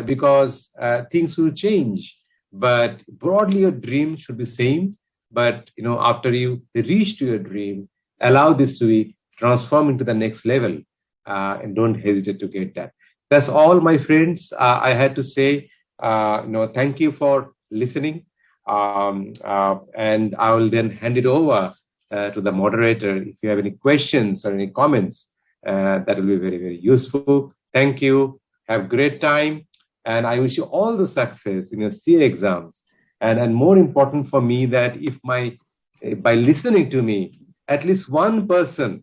because things will change. But broadly, your dream should be same. But after you reach to your dream, allow this to be transformed into the next level, and don't hesitate to get that. That's all, my friends. I had to say, thank you for listening, and I will then hand it over to the moderator. If you have any questions or any comments, that will be very, very useful. Thank you. Have a great time, and I wish you all the success in your CA exams. And more important for me that if by listening to me, at least one person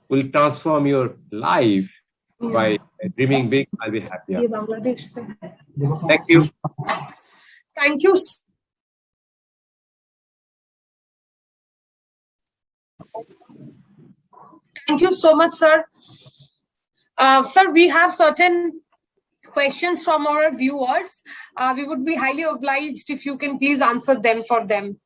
will transform your life by dreaming big, I'll be happier. Thank you. Thank you. Thank you so much, sir. Sir, we have certain questions from our viewers. We would be highly obliged if you can please answer them for them.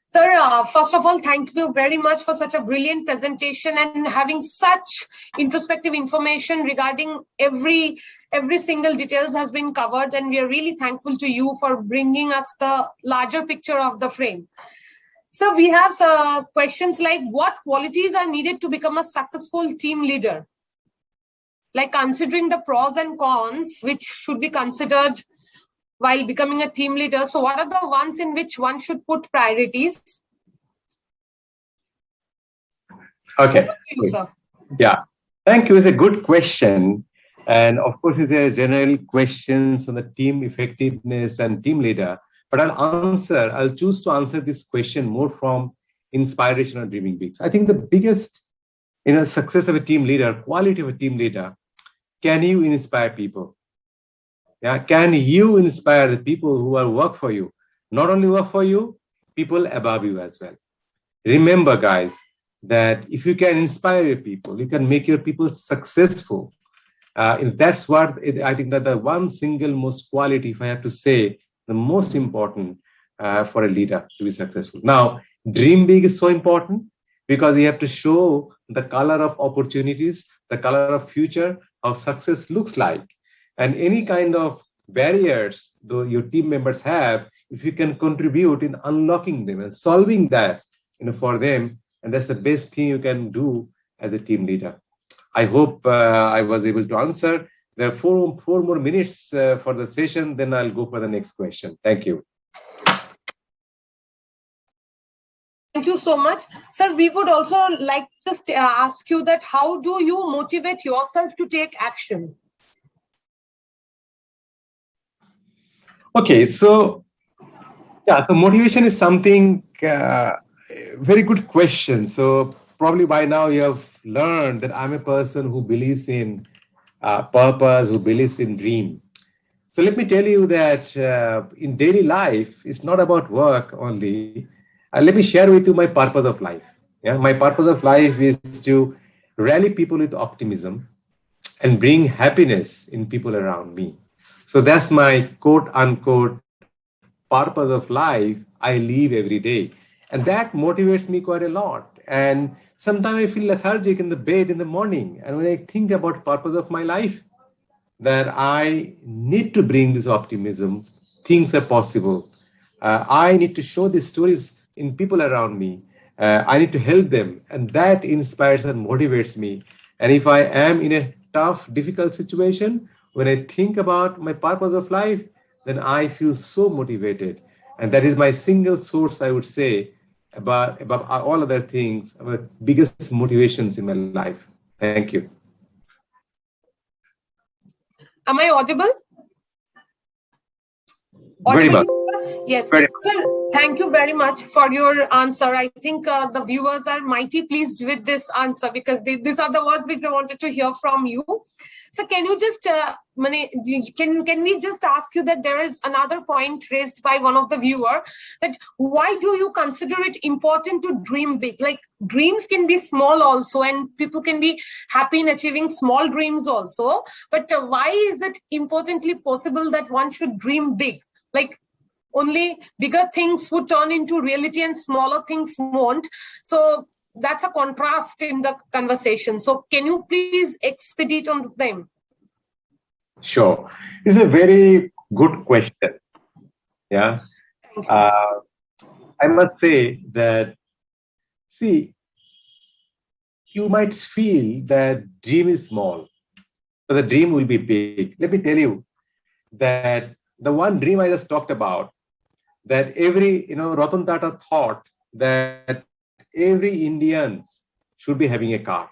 Sir, first of all, thank you very much for such a brilliant presentation and having such introspective information regarding every single details has been covered, and we are really thankful to you for bringing us the larger picture of the frame. So we have questions like, what qualities are needed to become a successful team leader? Like considering the pros and cons, which should be considered while becoming a team leader. So what are the ones in which one should put priorities? Okay. You, sir. Yeah. Thank you. It's a good question. And of course, it's a general questions on the team effectiveness and team leader. But I'll choose to answer this question more from inspiration or dreaming big. So I think the biggest success of a team leader, quality of a team leader, can you inspire people? Yeah, can you inspire the people who are work for you? Not only work for you, people above you as well. Remember, guys, that if you can inspire your people, you can make your people successful. That's what I think that the one single most quality, if I have to say, the most important for a leader to be successful. Now, dream big is so important because you have to show the color of opportunities, the color of future, how success looks like. And any kind of barriers though your team members have, if you can contribute in unlocking them and solving that, for them, and that's the best thing you can do as a team leader. I hope I was able to answer. There are four more minutes for the session, then I'll go for the next question. Thank you. Thank you so much. Sir, we would also like to just ask you that how do you motivate yourself to take action? Okay, so motivation is something, very good question. So probably by now you have learned that I'm a person who believes in purpose, who believes in dream. So let me tell you that in daily life, it's not about work only. Let me share with you my purpose of life. Yeah, my purpose of life is to rally people with optimism and bring happiness in people around me. So that's my quote unquote purpose of life I live every day. And that motivates me quite a lot. And sometimes I feel lethargic in the bed in the morning. And when I think about purpose of my life, that I need to bring this optimism, things are possible. I need to show these stories in people around me. I need to help them. And that inspires and motivates me. And if I am in a tough, difficult situation, when I think about my purpose of life, then I feel so motivated. And that is my single source, I would say, about all other things, about biggest motivations in my life. Thank you. Am I audible? Very much. Yes. Very Sir, thank you very much for your answer. I think the viewers are mighty pleased with this answer because these are the words which they wanted to hear from you. So can you just, can we just ask you that there is another point raised by one of the viewer that why do you consider it important to dream big? Like dreams can be small also and people can be happy in achieving small dreams also. But why is it importantly possible that one should dream big? Like only bigger things would turn into reality and smaller things won't. So that's a contrast in the conversation. So can you please expedite on them? Sure. It's a very good question. Yeah. I must say that, see, you might feel that dream is small, but the dream will be big. Let me tell you that the one dream I just talked about, that every, Ratan Tata thought that every Indians should be having a car.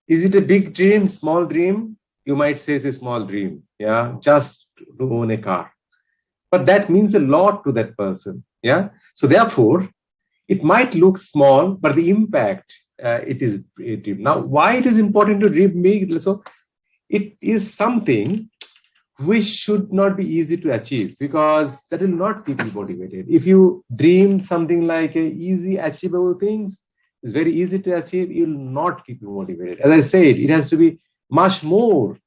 Is it a big dream, small dream? You might say it's a small dream, yeah, just to own a car. But that means a lot to that person, yeah. So therefore, it might look small, but the impact, it is. Now, why it is important to dream big? So it is something which should not be easy to achieve because that will not keep you motivated. If you dream something like easy achievable things, it's very easy to achieve, it will not keep you motivated. As I said, it has to be much more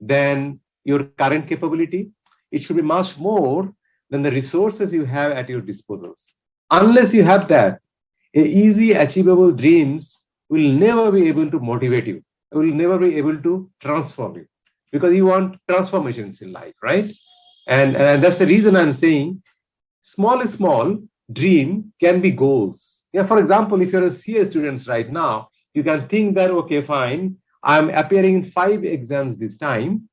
than your current capability. It should be much more than the resources you have at your disposals. Unless you have that, easy achievable dreams will never be able to motivate you. It will never be able to transform you because you want transformations in life, right? And that's the reason I'm saying small dream can be goals. Yeah, for example, if you're a CA student right now, you can think that, okay, fine, I'm appearing in 5 exams this time.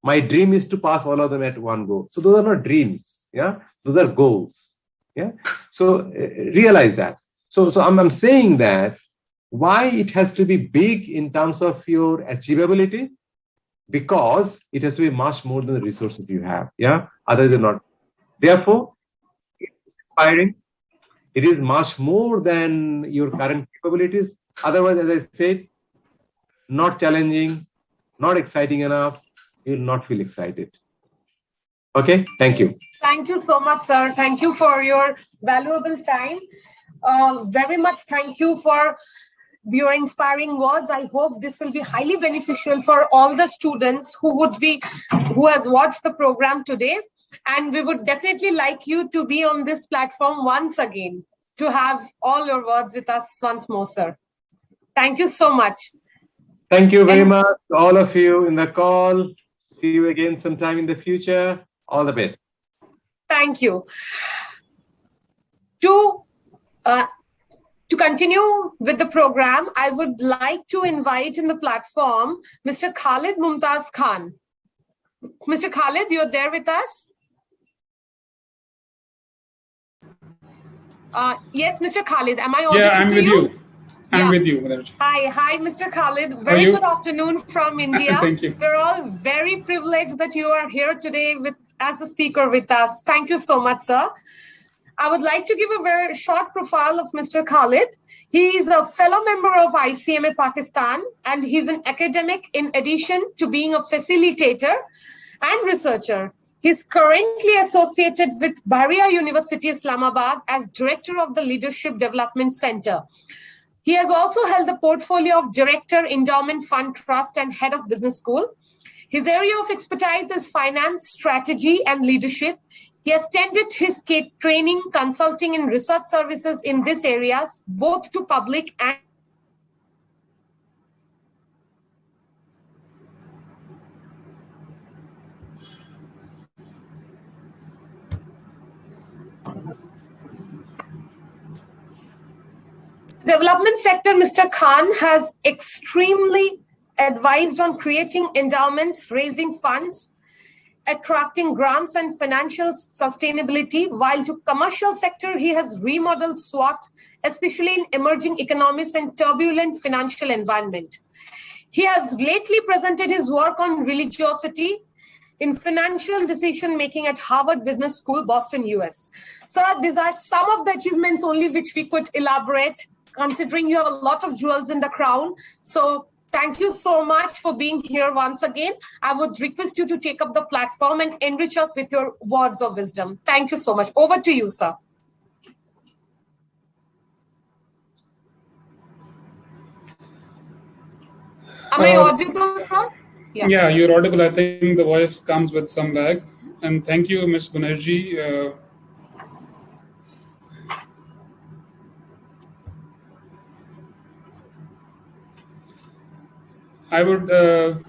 My dream is to pass all of them at one go. So those are not dreams. Yeah, those are goals. Yeah. So realize that. So I'm saying that why it has to be big in terms of your achievability, because it has to be much more than the resources you have. Yeah, others are not. Therefore, it's inspiring. It is much more than your current capabilities. Otherwise, as I said, not challenging, not exciting enough, you will not feel excited. Okay, thank you. Thank you so much, sir. Thank you for your valuable time. Very much thank you for your inspiring words. I hope this will be highly beneficial for all the students who has watched the program today. And we would definitely like you to be on this platform once again, to have all your words with us once more, sir. Thank you so much. Thank you very much, all of you in the call. See you again sometime in the future. All the best. Thank you. To continue with the program, I would like to invite in the platform Mr. Khalid Mumtaz Khan. Mr. Khalid, you're there with us? Yes, Mr. Khalid, am I audible? Yeah, I'm to with you. I'm Yeah. with you, Manoj. Hi, Mr. Khalid. Very good afternoon from India. Thank you. We're all very privileged that you are here today as the speaker with us. Thank you so much, sir. I would like to give a very short profile of Mr. Khalid. He is a fellow member of ICMA Pakistan, and he's an academic in addition to being a facilitator and researcher. He's currently associated with Bahria University, Islamabad as Director of the Leadership Development Center. He has also held the portfolio of Director, Endowment Fund Trust and Head of Business School. His area of expertise is finance, strategy, and leadership. He has tended his training, consulting, and research services in these areas, both to public and development sector. Mr. Khan has extremely advised on creating endowments, raising funds, attracting grants and financial sustainability, while to commercial sector, he has remodeled SWOT, especially in emerging economies and turbulent financial environment. He has lately presented his work on religiosity in financial decision-making at Harvard Business School, Boston, US. So these are some of the achievements only which we could elaborate, considering you have a lot of jewels in the crown. So thank you so much for being here once again. I would request you to take up the platform and enrich us with your words of wisdom. Thank you so much. Over to you, sir. Am I audible, sir? Yeah, you're audible. I think the voice comes with some lag. And thank you, Ms. Banerjee. I would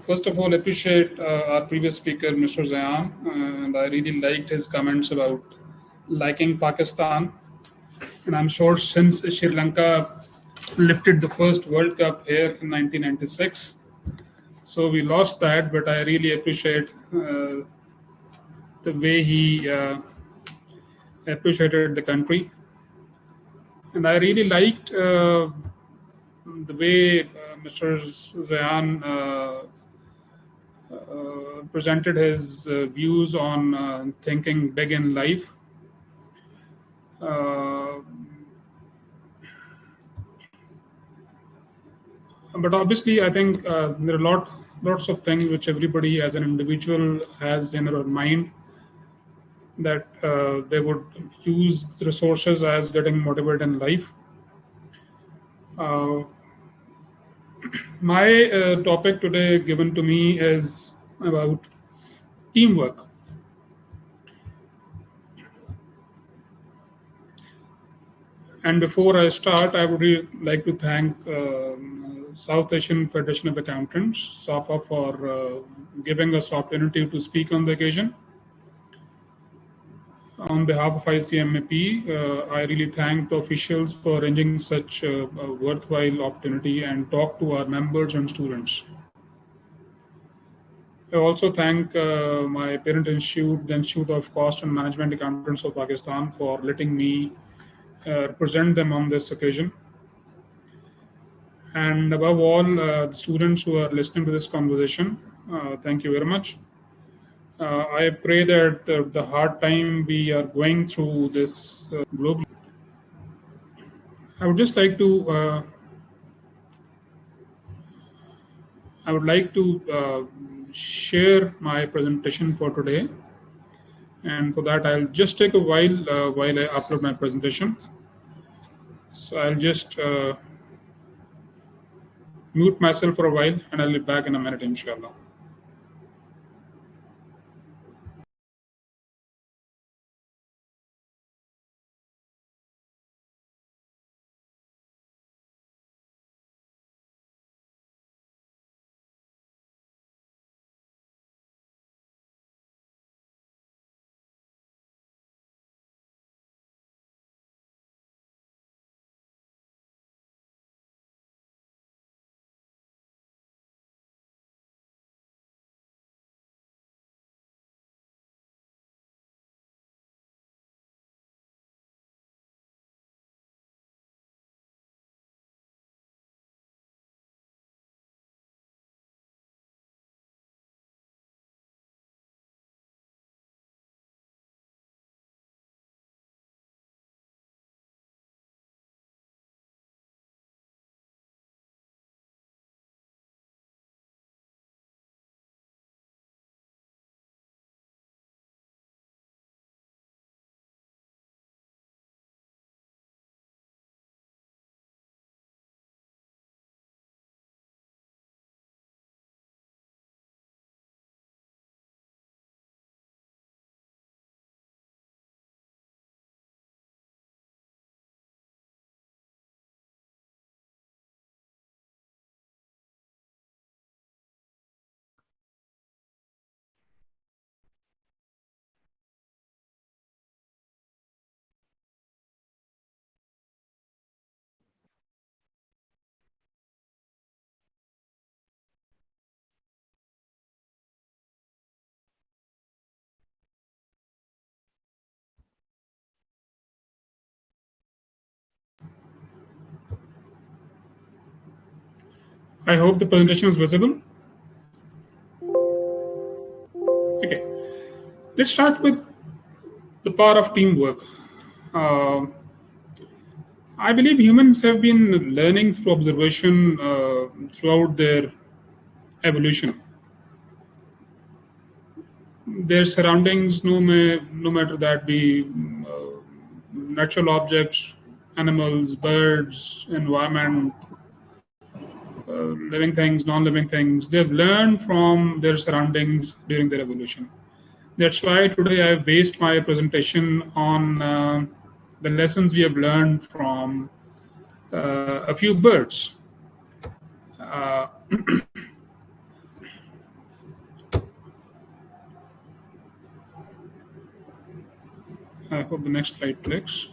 first of all appreciate our previous speaker, Mr. Zayan, and I really liked his comments about liking Pakistan. And I'm sure since Sri Lanka lifted the first World Cup here in 1996, so we lost that, but I really appreciate the way he appreciated the country. And I really liked the way Mr. Zayan presented his views on thinking big in life. But obviously, I think there are lots of things which everybody as an individual has in their mind, that they would use resources as getting motivated in life. My topic today given to me is about teamwork. And before I start, I would really like to thank South Asian Federation of Accountants, SAFA, for giving us opportunity to speak on the occasion. On behalf of ICMAP, I really thank the officials for arranging such a worthwhile opportunity and talk to our members and students. I also thank my parent institute, the Institute of Cost and Management Accountants of Pakistan, for letting me present them on this occasion. And above all, the students who are listening to this conversation, thank you very much. I pray that the hard time we are going through this globally. I would just like to share my presentation for today, and for that I'll just take a while I upload my presentation. So I'll just mute myself for a while, and I'll be back in a minute, inshallah. I hope the presentation is visible. Okay, let's start with the power of teamwork. I believe humans have been learning through observation throughout their evolution. Their surroundings, no matter that be natural objects, animals, birds, environment, living things, non-living things, they've learned from their surroundings during their evolution. That's why today I've based my presentation on the lessons we have learned from a few birds. I hope the next slide clicks.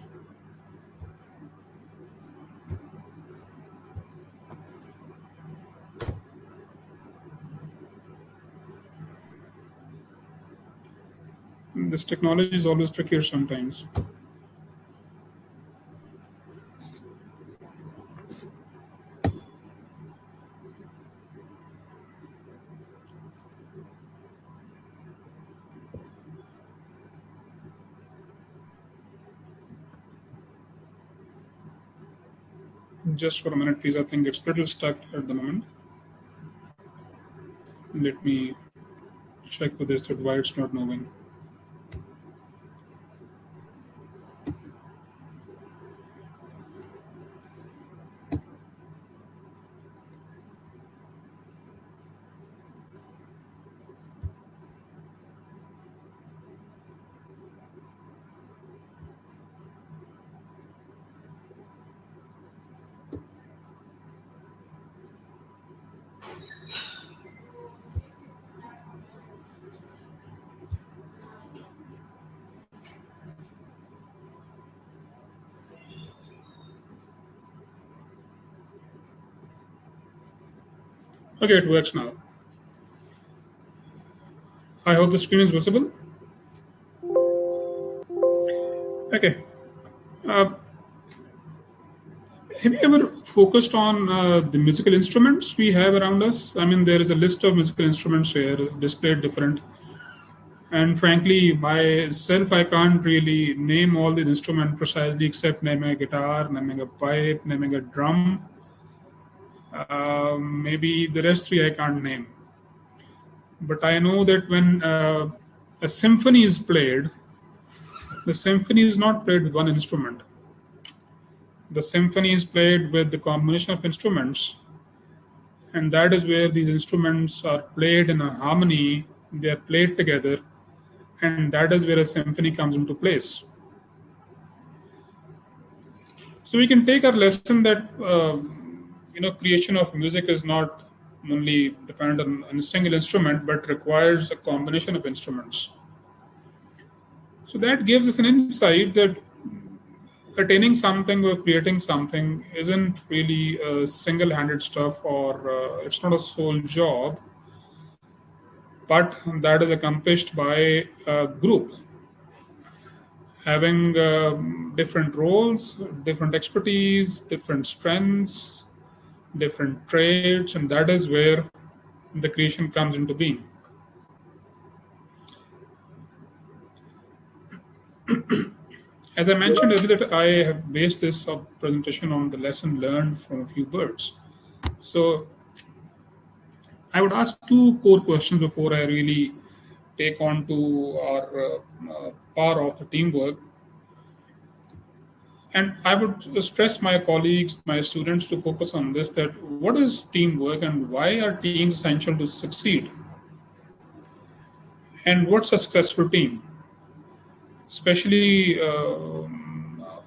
This technology is always trickier sometimes. Just for a minute, please. I think it's a little stuck at the moment. Let me check with this that why it's not moving. Okay, it works now. I hope the screen is visible. Okay. Have you ever focused on the musical instruments we have around us? I mean, there is a list of musical instruments here displayed different. And frankly, myself, I can't really name all the instruments precisely except naming a guitar, naming a pipe, naming a drum. Maybe the rest three I can't name. But I know that when a symphony is played, the symphony is not played with one instrument. The symphony is played with the combination of instruments, and that is where these instruments are played in a harmony, they are played together, and that is where a symphony comes into place. So we can take our lesson that creation of music is not only dependent on a single instrument, but requires a combination of instruments. So that gives us an insight that attaining something or creating something isn't really single-handed stuff, or it's not a sole job, but that is accomplished by a group having different roles, different expertise, different strengths, different traits, and that is where the creation comes into being. As I mentioned earlier, that I have based this presentation on the lesson learned from a few birds. So I would ask two core questions before I really take on to our power of the teamwork. And I would stress my colleagues, my students to focus on this, that what is teamwork and why are teams essential to succeed? And what's a successful team? Especially,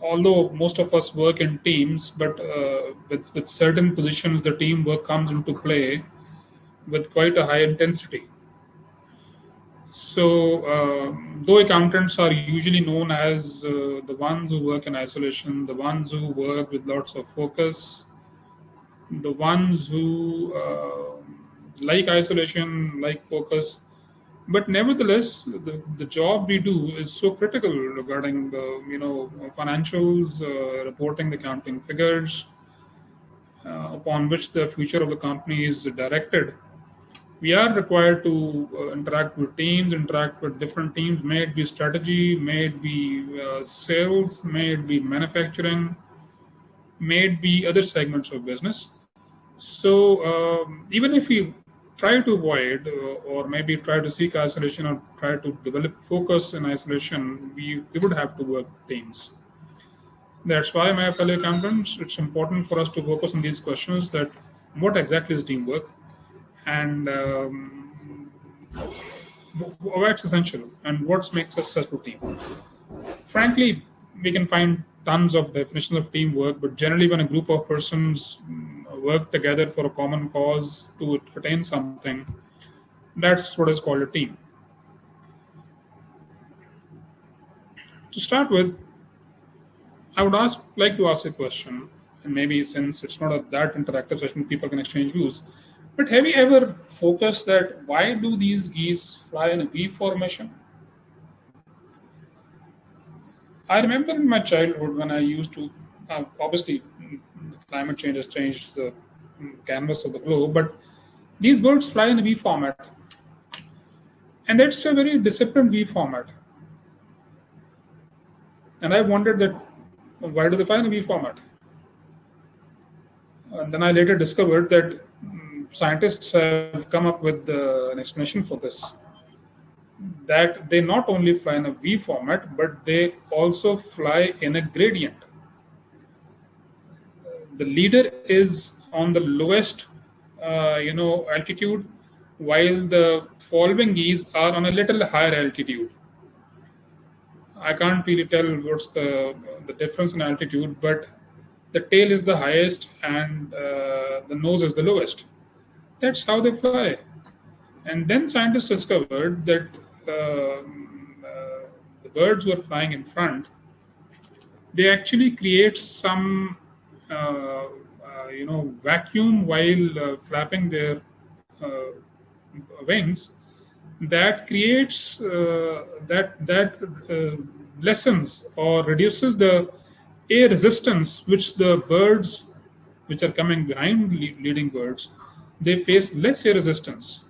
although most of us work in teams, but with certain positions, the teamwork comes into play with quite a high intensity. So, though accountants are usually known as the ones who work in isolation, the ones who work with lots of focus, the ones who like isolation, like focus, but nevertheless, the job we do is so critical regarding the financials, reporting the accounting figures, upon which the future of the company is directed, we are required to interact with teams, interact with different teams, may it be strategy, may it be sales, may it be manufacturing, may it be other segments of business. So even if we try to avoid or maybe try to seek isolation or try to develop focus in isolation, we would have to work with teams. That's why, my fellow accountants, it's important for us to focus on these questions: that what exactly is teamwork, and what's essential, and what makes a successful team. Frankly, we can find tons of definitions of teamwork, but generally when a group of persons work together for a common cause to attain something, that's what is called a team. To start with, I would like to ask a question, and maybe since it's not that interactive session, people can exchange views. But have you ever focused that why do these geese fly in a V formation? I remember in my childhood when I used to, obviously climate change has changed the canvas of the globe, but these birds fly in a V format. And that's a very disciplined V format. And I wondered that why do they fly in a V format? And then I later discovered that scientists have come up with an explanation for this, that they not only fly in a V format, but they also fly in a gradient. The leader is on the lowest altitude, while the following geese are on a little higher altitude. I can't really tell what's the difference in altitude, but the tail is the highest and the nose is the lowest. That's how they fly. And then scientists discovered that the birds who are flying in front, they actually create some vacuum while flapping their wings that creates lessens or reduces the air resistance which the birds which are coming behind leading birds, they face less air resistance.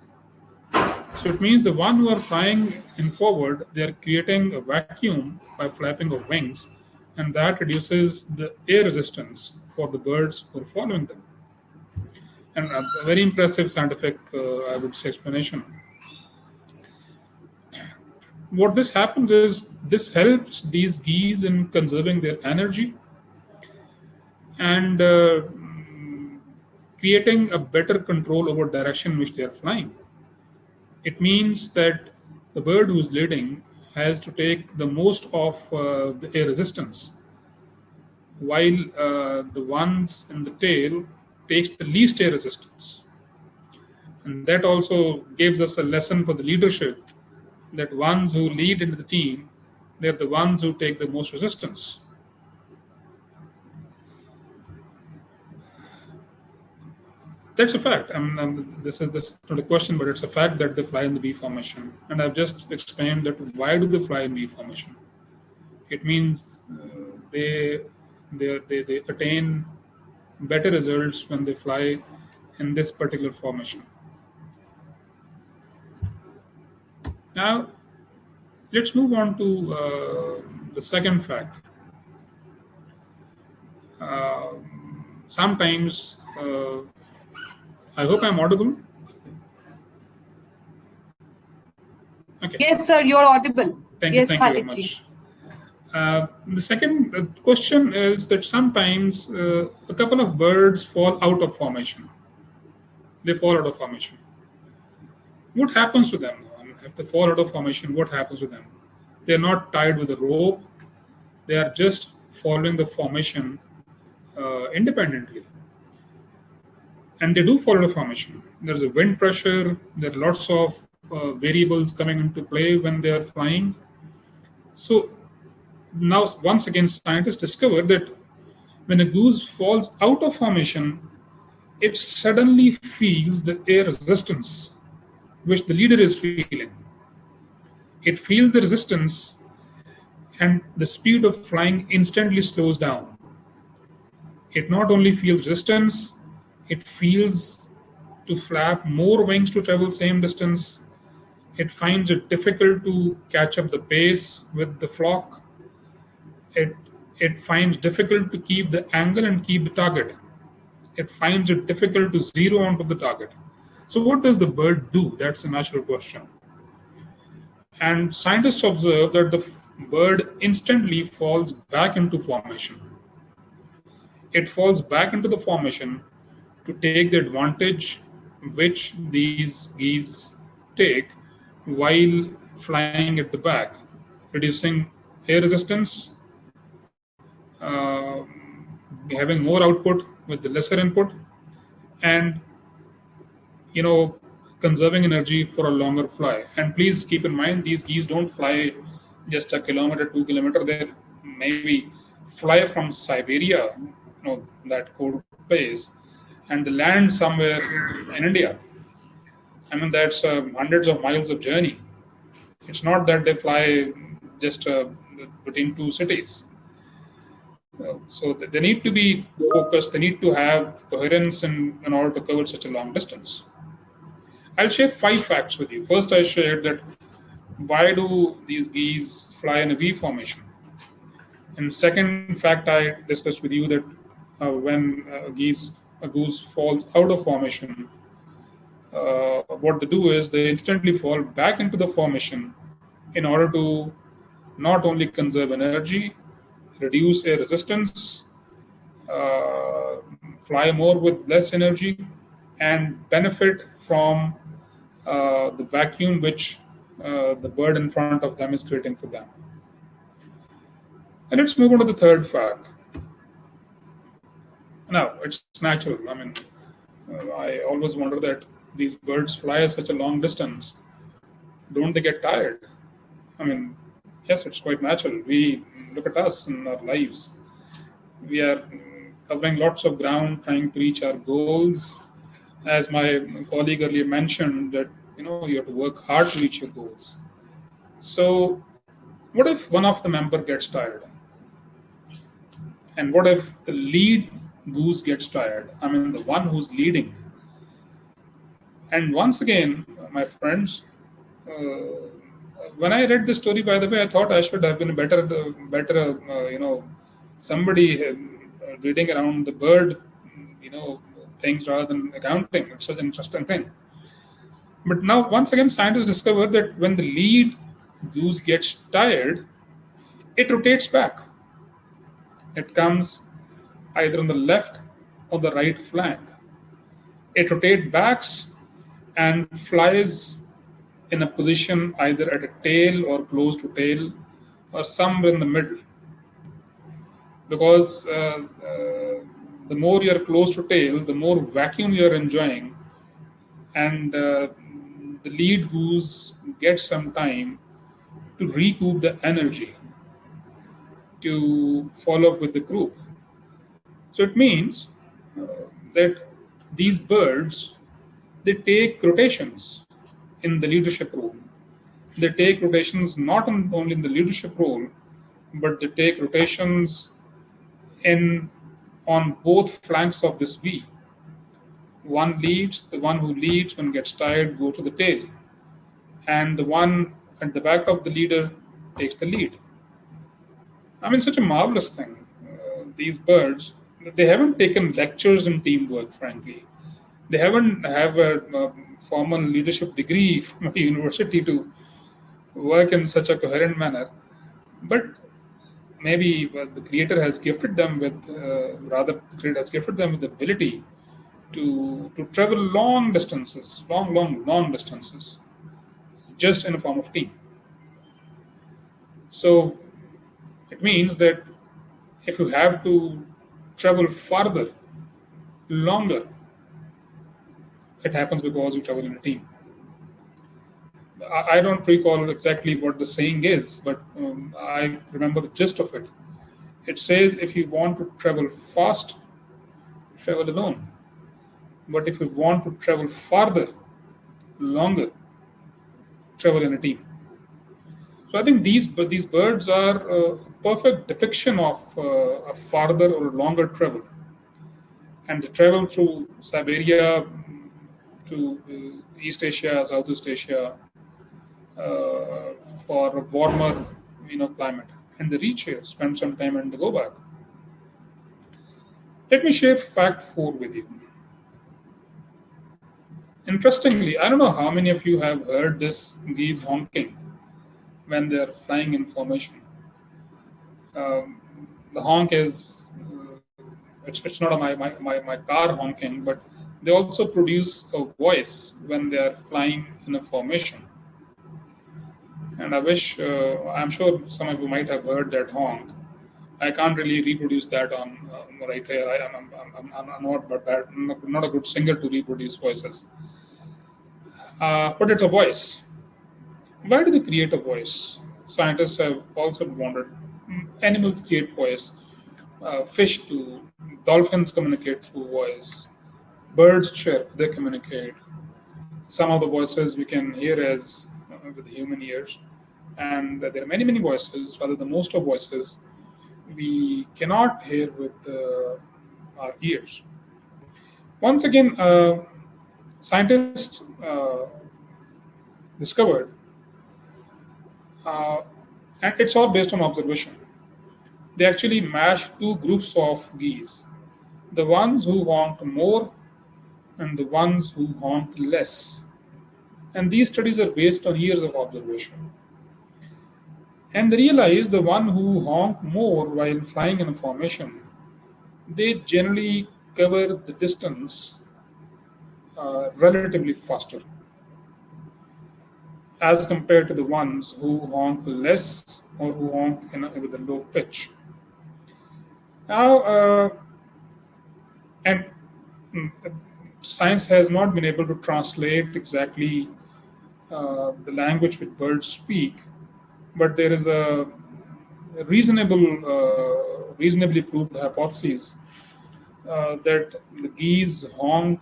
So it means the one who are flying in forward, they are creating a vacuum by flapping of wings, and that reduces the air resistance for the birds who are following them. And a very impressive scientific, I would say, explanation. What this happens is this helps these geese in conserving their energy and creating a better control over direction in which they are flying. It means that the bird who is leading has to take the most of the air resistance, while the ones in the tail takes the least air resistance. And that also gives us a lesson for the leadership, that ones who lead into the team, they're the ones who take the most resistance. That's a fact. This is not a question, but it's a fact that they fly in the V formation. And I've just explained that why do they fly in V formation? It means they attain better results when they fly in this particular formation. Now, let's move on to the second fact. Sometimes, I hope I'm audible. Okay. Yes, sir, you're audible. Thank yes, you very much. The second question is that sometimes a couple of birds fall out of formation. They fall out of formation. What happens to them? If they fall out of formation, what happens to them? They're not tied with a rope. They are just following the formation independently. And they do fall out of formation. There's a wind pressure. There are lots of variables coming into play when they are flying. So now, once again, scientists discovered that when a goose falls out of formation, it suddenly feels the air resistance which the leader is feeling. It feels the resistance, and the speed of flying instantly slows down. It not only feels resistance, it feels to flap more wings to travel same distance. It finds it difficult to catch up the pace with the flock. It finds difficult to keep the angle and keep the target. It finds it difficult to zero onto the target. So what does the bird do? That's a natural question. And scientists observe that the bird instantly falls back into formation. It falls back into the formation to take the advantage which these geese take while flying at the back, reducing air resistance, having more output with the lesser input, and conserving energy for a longer fly. And please keep in mind, these geese don't fly just a kilometer, 2 kilometers. They maybe fly from Siberia, that cold place, and they land somewhere in India. I mean, that's hundreds of miles of journey. It's not that they fly just between two cities. So they need to be focused. They need to have coherence in order to cover such a long distance. I'll share 5 facts with you. First, I shared that why do these geese fly in a V formation? And second fact, I discussed with you that when a goose falls out of formation, what they do is they instantly fall back into the formation in order to not only conserve energy, reduce air resistance, fly more with less energy, and benefit from the vacuum which the bird in front of them is creating for them. And let's move on to the third fact. Now, it's natural. I mean, I always wonder that these birds fly such a long distance. Don't they get tired? I mean, yes, it's quite natural. We look at us in our lives. We are covering lots of ground, trying to reach our goals. As my colleague earlier mentioned, that you have to work hard to reach your goals. So, what if one of the member gets tired? And what if the lead goose gets tired? I mean, the one who's leading. And once again, my friends, when I read this story, by the way, I thought I should have been better, somebody reading around the bird, things rather than accounting. It's such an interesting thing. But now, once again, scientists discovered that when the lead goose gets tired, it rotates back. It comes either on the left or the right flank. It rotates back and flies in a position either at a tail or close to tail or somewhere in the middle. Because the more you're close to tail, the more vacuum you're enjoying, and the lead goose gets some time to recoup the energy to follow up with the group. So it means that these birds, they take rotations in the leadership role. They take rotations not only in the leadership role, but they take rotations on both flanks of this V. One leads, the one who leads when gets tired goes to the tail. And the one at the back of the leader takes the lead. I mean, such a marvelous thing. These birds, they haven't taken lectures in teamwork, frankly. They haven't have a formal leadership degree from a university to work in such a coherent manner. But maybe the Creator has gifted them with, the Creator has gifted them with the ability to travel long distances, long distances, just in a form of team. So it means that if you have to travel farther, longer, it happens because you travel in a team. I don't recall exactly what the saying is, but I remember the gist of it. It says if you want to travel fast, travel alone. But if you want to travel farther, longer, travel in a team. So I think these birds are a perfect depiction of a farther or longer travel. and they travel through Siberia to East Asia, Southeast Asia for a warmer, climate, and they reach here, spend some time, and they go back. Let me share fact 4 with you. Interestingly, I don't know how many of you have heard this geese honking when they're flying in formation. The honk is, it's not my car honking, but they also produce a voice when they are flying in a formation. And I'm sure some of you might have heard that honk. I can't really reproduce that on right here. I'm not a good singer to reproduce voices. But it's a voice. Why do they create a voice? Scientists have also wondered. Animals create voice. Fish do. Dolphins communicate through voice. Birds chirp, they communicate. Some of the voices we can hear as with human ears. And there are many, many voices, rather the most of voices we cannot hear with our ears. Once again, scientists discovered, and it's all based on observation. They actually matched 2 groups of geese, the ones who honked more and the ones who honked less. And these studies are based on years of observation. And they realized the one who honk more while flying in a formation, they generally cover the distance relatively faster as compared to the ones who honk less or who honk with a low pitch. Now, and science has not been able to translate exactly the language which birds speak, but there is a reasonably proved hypothesis that the geese honk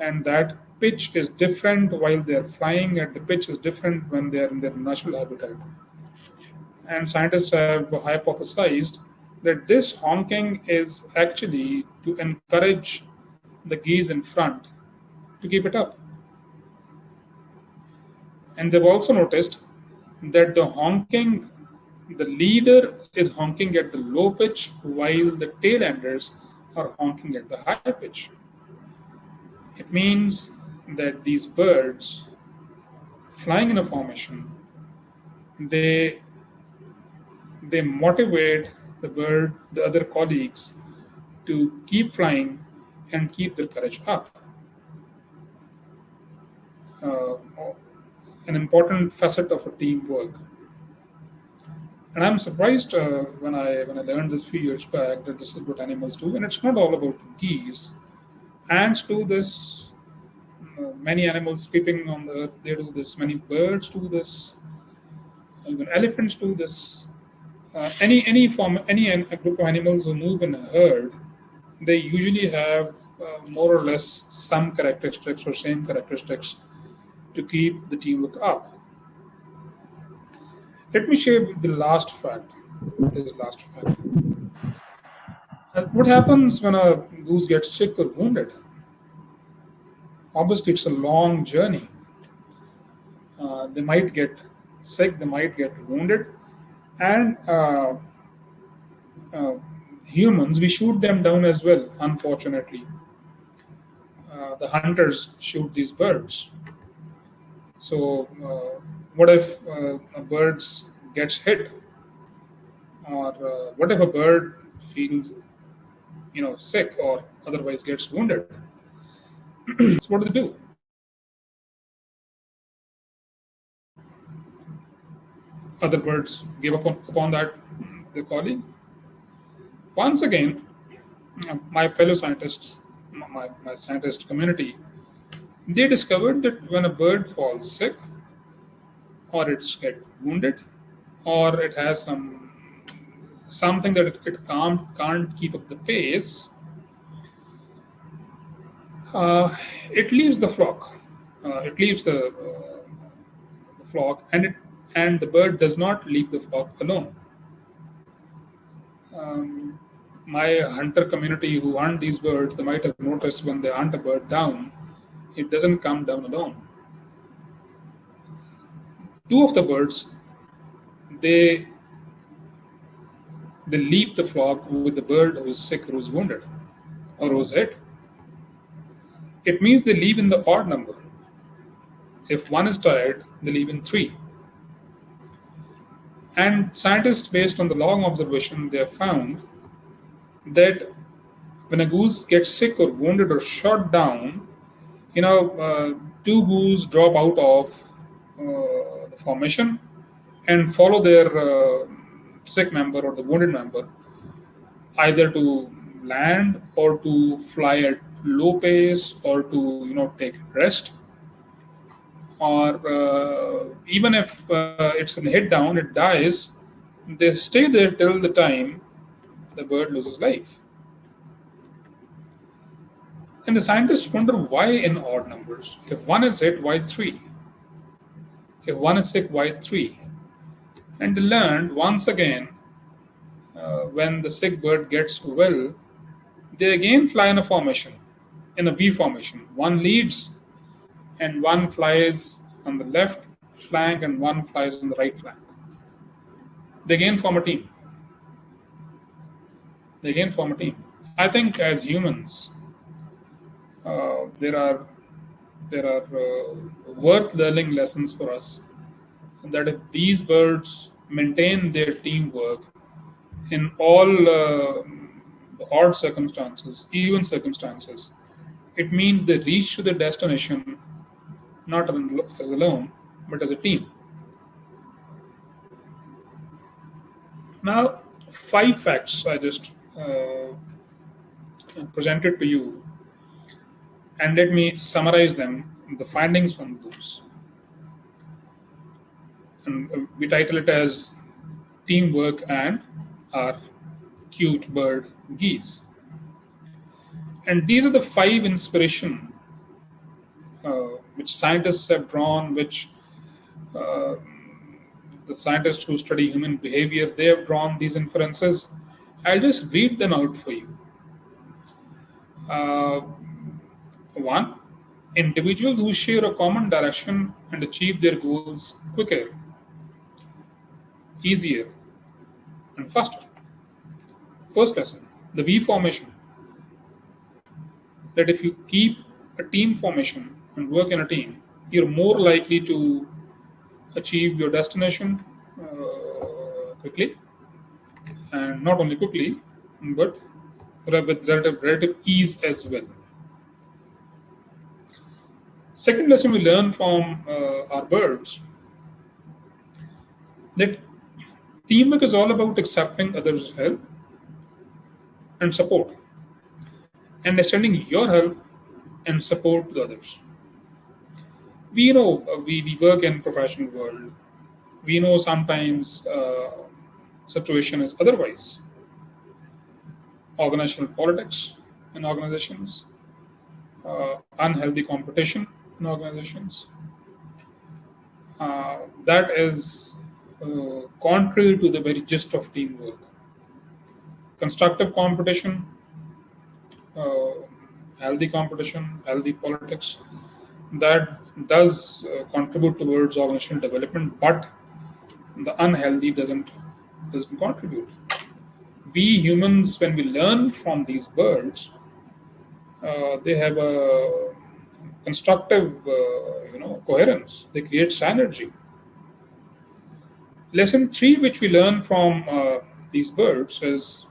and that pitch is different while they're flying, and the pitch is different when they're in their natural habitat. And scientists have hypothesized that this honking is actually to encourage the geese in front to keep it up. And they've also noticed that the honking, the leader is honking at the low pitch while the tail enders are honking at the high pitch. It means that these birds flying in a formation, they motivate the other colleagues to keep flying and keep their courage up. An important facet of a teamwork. And I'm surprised when I learned this a few years back that this is what animals do. And it's not all about geese. Ants do this. Many animals sleeping on the earth, they do this. Many birds do this. Even elephants do this. Any group of animals who move in a herd, they usually have more or less some characteristics or same characteristics to keep the teamwork up. Let me share the last fact. What happens when a goose gets sick or wounded? Obviously, it's a long journey. They might get sick, they might get wounded, and humans, we shoot them down as well, unfortunately. The hunters shoot these birds. So what if a bird gets hit? Or what if a bird feels sick or otherwise gets wounded? So what do they do? Other birds give up upon their calling. Once again, my fellow scientists, my scientist community, they discovered that when a bird falls sick, or it's get wounded, or it has something that it can't keep up the pace, it leaves the flock. It leaves the flock, and the bird does not leave the flock alone. my hunter community who hunt these birds, they might have noticed when they hunt a bird down, it doesn't come down alone. Two of the birds, they leave the flock with the bird who's sick or who's wounded or who's hit. It means they leave in the odd number. If one is tired, they leave in 3. And scientists, based on the long observation, they have found that when a goose gets sick or wounded or shot down, 2 goose drop out of the formation and follow their sick member or the wounded member either to land or to fly at low pace or to take rest, or even if it's a hit down, it dies, they stay there till the time the bird loses life. And the scientists wonder why in odd numbers. If one is hit, why 3? If one is sick, why 3? And they learned once again, when the sick bird gets well, they again fly in a formation, in a V formation. One leads and one flies on the left flank and one flies on the right flank. They again form a team. I think as humans, there are worth learning lessons for us, that if these birds maintain their teamwork in all odd circumstances, even circumstances, it means they reach to their destination not as alone, but as a team. Now, 5 facts I just presented to you, and let me summarize them, the findings from those. And we title it as Teamwork and Our Cute Bird Geese. And these are the 5 inspiration which scientists have drawn, which the scientists who study human behavior, they have drawn these inferences. I'll just read them out for you. 1, individuals who share a common direction and achieve their goals quicker, easier, and faster. First lesson, the V formation. That if you keep a team formation and work in a team, you're more likely to achieve your destination quickly, and not only quickly, but with relative ease as well. Second lesson we learn from our birds, that teamwork is all about accepting others' help and support, and extending your help and support to others. We know we work in professional world. We know sometimes situation is otherwise. Organizational politics in organizations, unhealthy competition in organizations. That is contrary to the very gist of teamwork. Constructive competition, healthy competition, healthy politics, that does contribute towards organizational development, but the unhealthy doesn't contribute. We humans, when we learn from these birds, they have a constructive, coherence. They create synergy. Lesson 3, which we learn from these birds, is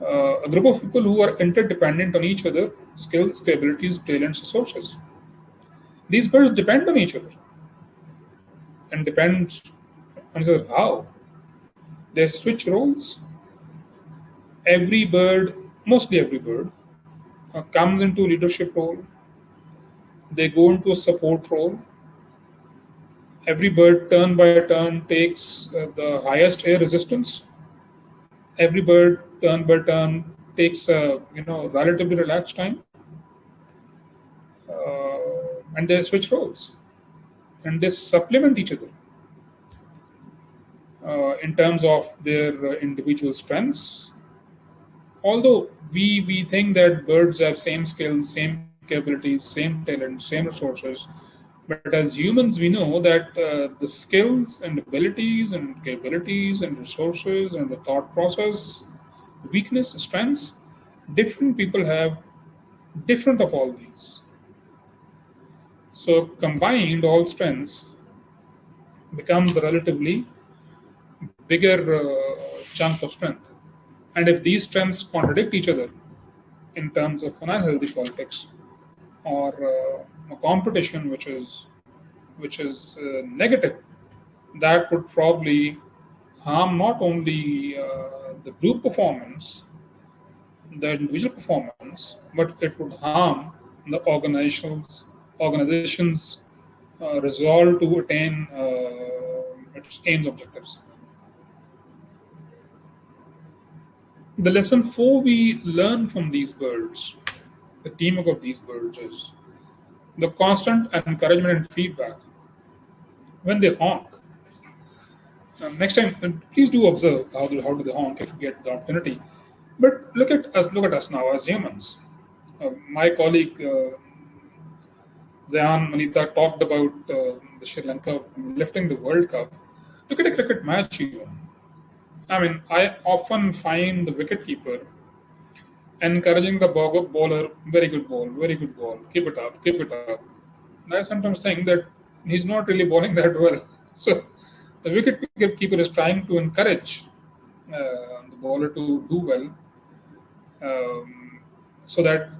a group of people who are interdependent on each other, skills, capabilities, talents, resources. These birds depend on each other, and depend on how. They switch roles. Every bird, mostly every bird, comes into a leadership role. They go into a support role. Every bird, turn by turn, takes the highest air resistance. Every bird, turn by turn, takes relatively relaxed time. And they switch roles. And they supplement each other in terms of their individual strengths although we think that birds have same skills, same capabilities, same talent, same resources, but as humans, we know that the skills and abilities and capabilities and resources and the thought process, weakness, strengths, different people have different of all these. So combined, all strengths becomes a relatively bigger chunk of strength. And if these strengths contradict each other in terms of an unhealthy politics or a competition which is negative, that would probably harm not only the group performance, the individual performance, but it would harm the organization's resolve to attain its aims objectives. The lesson 4 we learn from these birds, the teamwork of these birds, is the constant encouragement and feedback when they honk. Next time, please do observe how do they honk if you get the opportunity. But look at us now as humans. My colleague Zayan Manita talked about the Sri Lanka lifting the World Cup. Look at a cricket match even. I mean, I often find the wicketkeeper encouraging the bowler, very good ball, keep it up, keep it up. And I sometimes think that he's not really bowling that well. So the wicketkeeper is trying to encourage the bowler to do well, so that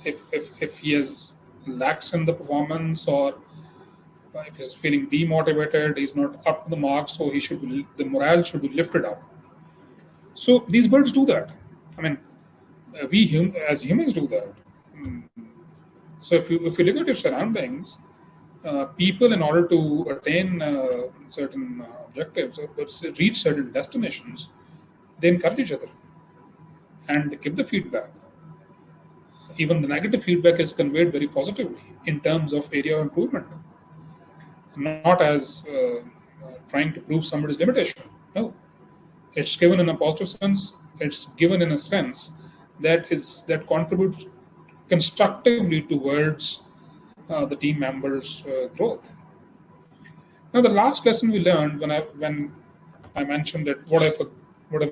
if he is lax in the performance or if he's feeling demotivated, he's not up to the mark, so the morale should be lifted up. So these birds do that. I mean, as humans do that. So if you look at your surroundings, people, in order to attain certain objectives or reach certain destinations, they encourage each other and they give the feedback. Even the negative feedback is conveyed very positively in terms of area of improvement, not as trying to prove somebody's limitation. No, it's given in a positive sense. It's given in a sense that contributes constructively towards the team members' growth. Now, the last lesson we learned when I mentioned that what if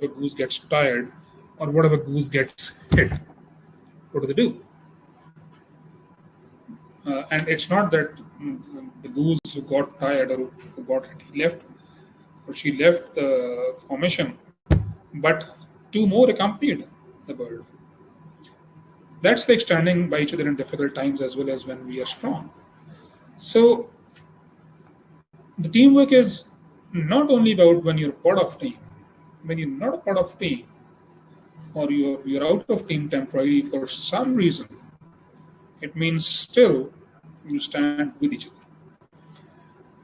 a goose gets tired or what if a goose gets hit? What do they do? And it's not that the goose who got tired or who got hit, she left the formation, but 2 more accompanied the bird. That's like standing by each other in difficult times as well as when we are strong. So the teamwork is not only about when you're part of team. When you're not a part of team, or you're out of team temporarily for some reason, it means still you stand with each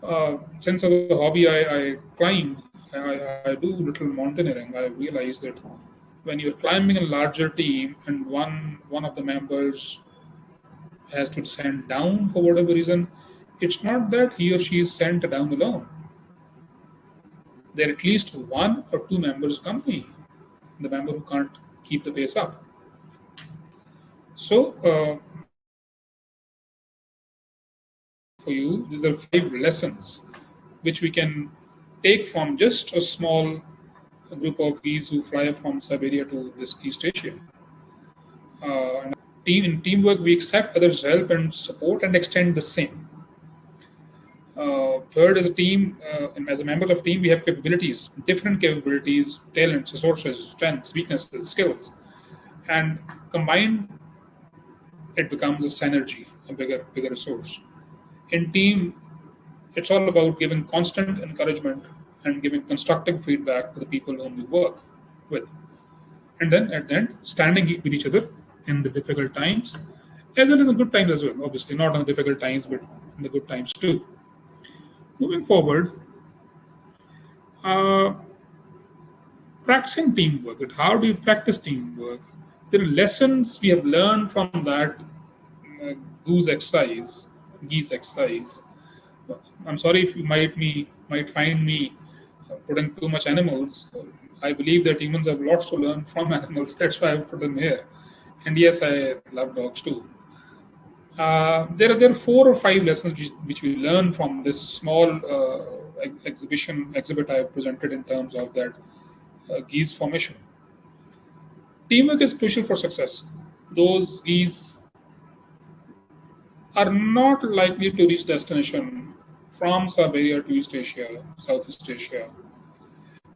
other. Since as a hobby I climb, I do little mountaineering, I realize that when you're climbing a larger team and one of the members has to descend down for whatever reason, it's not that he or she is sent down alone. There are at least 1 or 2 members accompany the member who can't keep the pace up. So for you, these are 5 lessons which we can take from just a small group of geese who fly from Siberia to this East Asia. In teamwork, we accept others' help and support and extend the same. Third, as a team, and as a member of team, we have capabilities, different capabilities, talents, resources, strengths, weaknesses, skills, and combined, it becomes a synergy, a bigger resource. In team, it's all about giving constant encouragement and giving constructive feedback to the people whom we work with. And then at the end, standing with each other in the difficult times, as well as in good times as well. Obviously, not in the difficult times, but in the good times too. Moving forward, practicing teamwork. How do you practice teamwork? There are lessons we have learned from that geese exercise. I'm sorry if you might find me putting too much animals. I believe that humans have lots to learn from animals. That's why I put them here. And yes, I love dogs too. There are 4 or 5 lessons which we learn from this small exhibit I have presented in terms of that geese formation. Teamwork is crucial for success. Those geese are not likely to reach destination from Siberia to East Asia, Southeast Asia,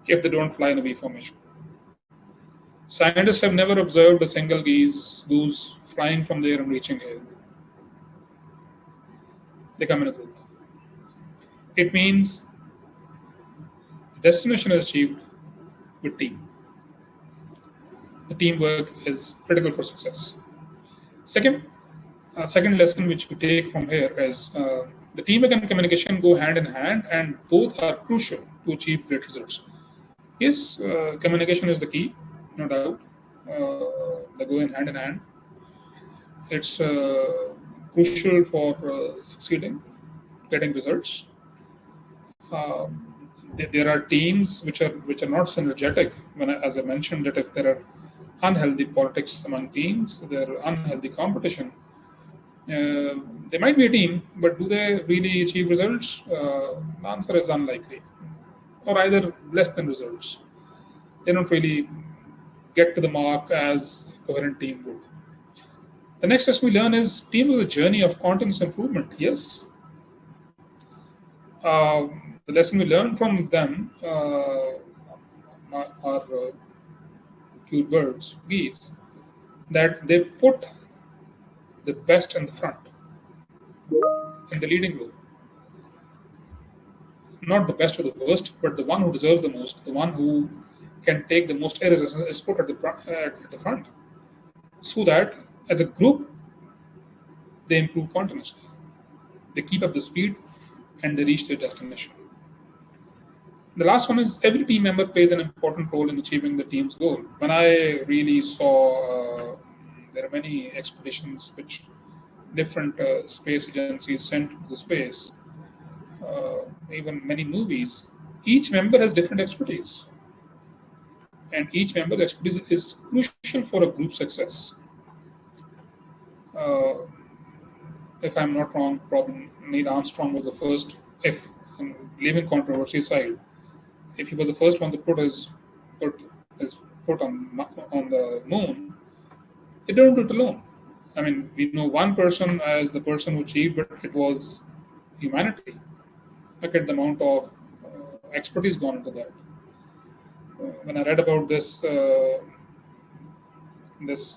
if they don't fly in a V formation. Scientists have never observed a single goose flying from there and reaching here. They come in a group. It means the destination is achieved with team. The teamwork is critical for success. Second lesson which we take from here is the teamwork and communication go hand in hand, and both are crucial to achieve great results. Yes, communication is the key, no doubt. They go hand in hand. It's crucial for succeeding, getting results. There are teams which are not synergetic. As I mentioned, that if there are unhealthy politics among teams, there are unhealthy competition. They might be a team, but do they really achieve results? The answer is unlikely, or either less than results. They don't really get to the mark as a coherent team would. The next lesson we learn is team is a journey of continuous improvement. Yes. The lesson we learn from them are cute birds, geese, that they put the best in the front, in the leading role. Not the best or the worst, but the one who deserves the most, the one who can take the most errors is put at the front, so that as a group they improve continuously. They keep up the speed and they reach their destination. The last one is every team member plays an important role in achieving the team's goal. When I really saw there are many expeditions which different space agencies sent to the space, even many movies, each member has different expertise. And each member's expertise is crucial for a group success. If I'm not wrong, probably Neil Armstrong was the first, if I'm leaving controversy aside, if he was the first one to put his foot on the moon, he didn't do it alone. I mean, we know one person as the person who achieved, but it was humanity. Look at the amount of expertise gone into that. When I read about this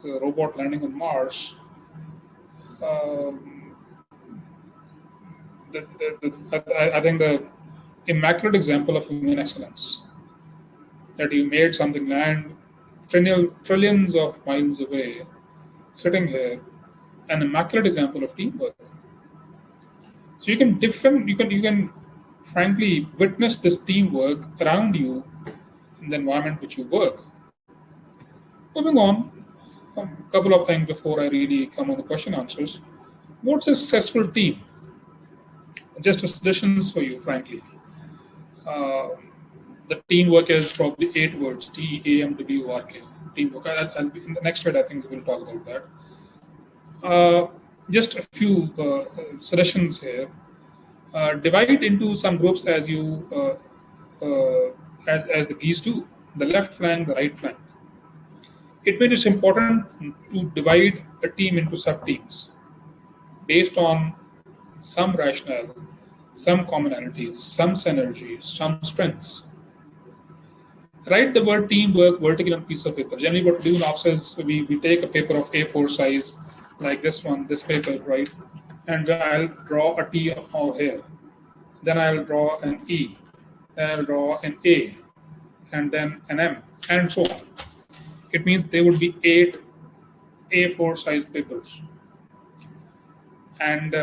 robot landing on Mars, I think the immaculate example of human excellence, that you made something land trillions of miles away, sitting here, an immaculate example of teamwork. So you can frankly witness this teamwork around you in the environment which you work. Moving on, a couple of things before I really come on the question answers. What's a successful team? Just a suggestions for you, frankly. The teamwork is probably 8 words: TEAMWORK. Teamwork. In the next slide, I think we'll talk about that. Just a few suggestions here. Divide into some groups as the geese do. The left flank, the right flank. It means it's important to divide a team into sub-teams based on some rationale, some commonalities, some synergies, some strengths. Write the word teamwork vertically on a piece of paper. Generally, what we do in ops is we take a paper of A4 size, like this one, this paper, right? And I'll draw a T over here. Then I'll draw an E. Then I'll draw an A. And then an M, and so on. It means there would be 8 A4 size papers. And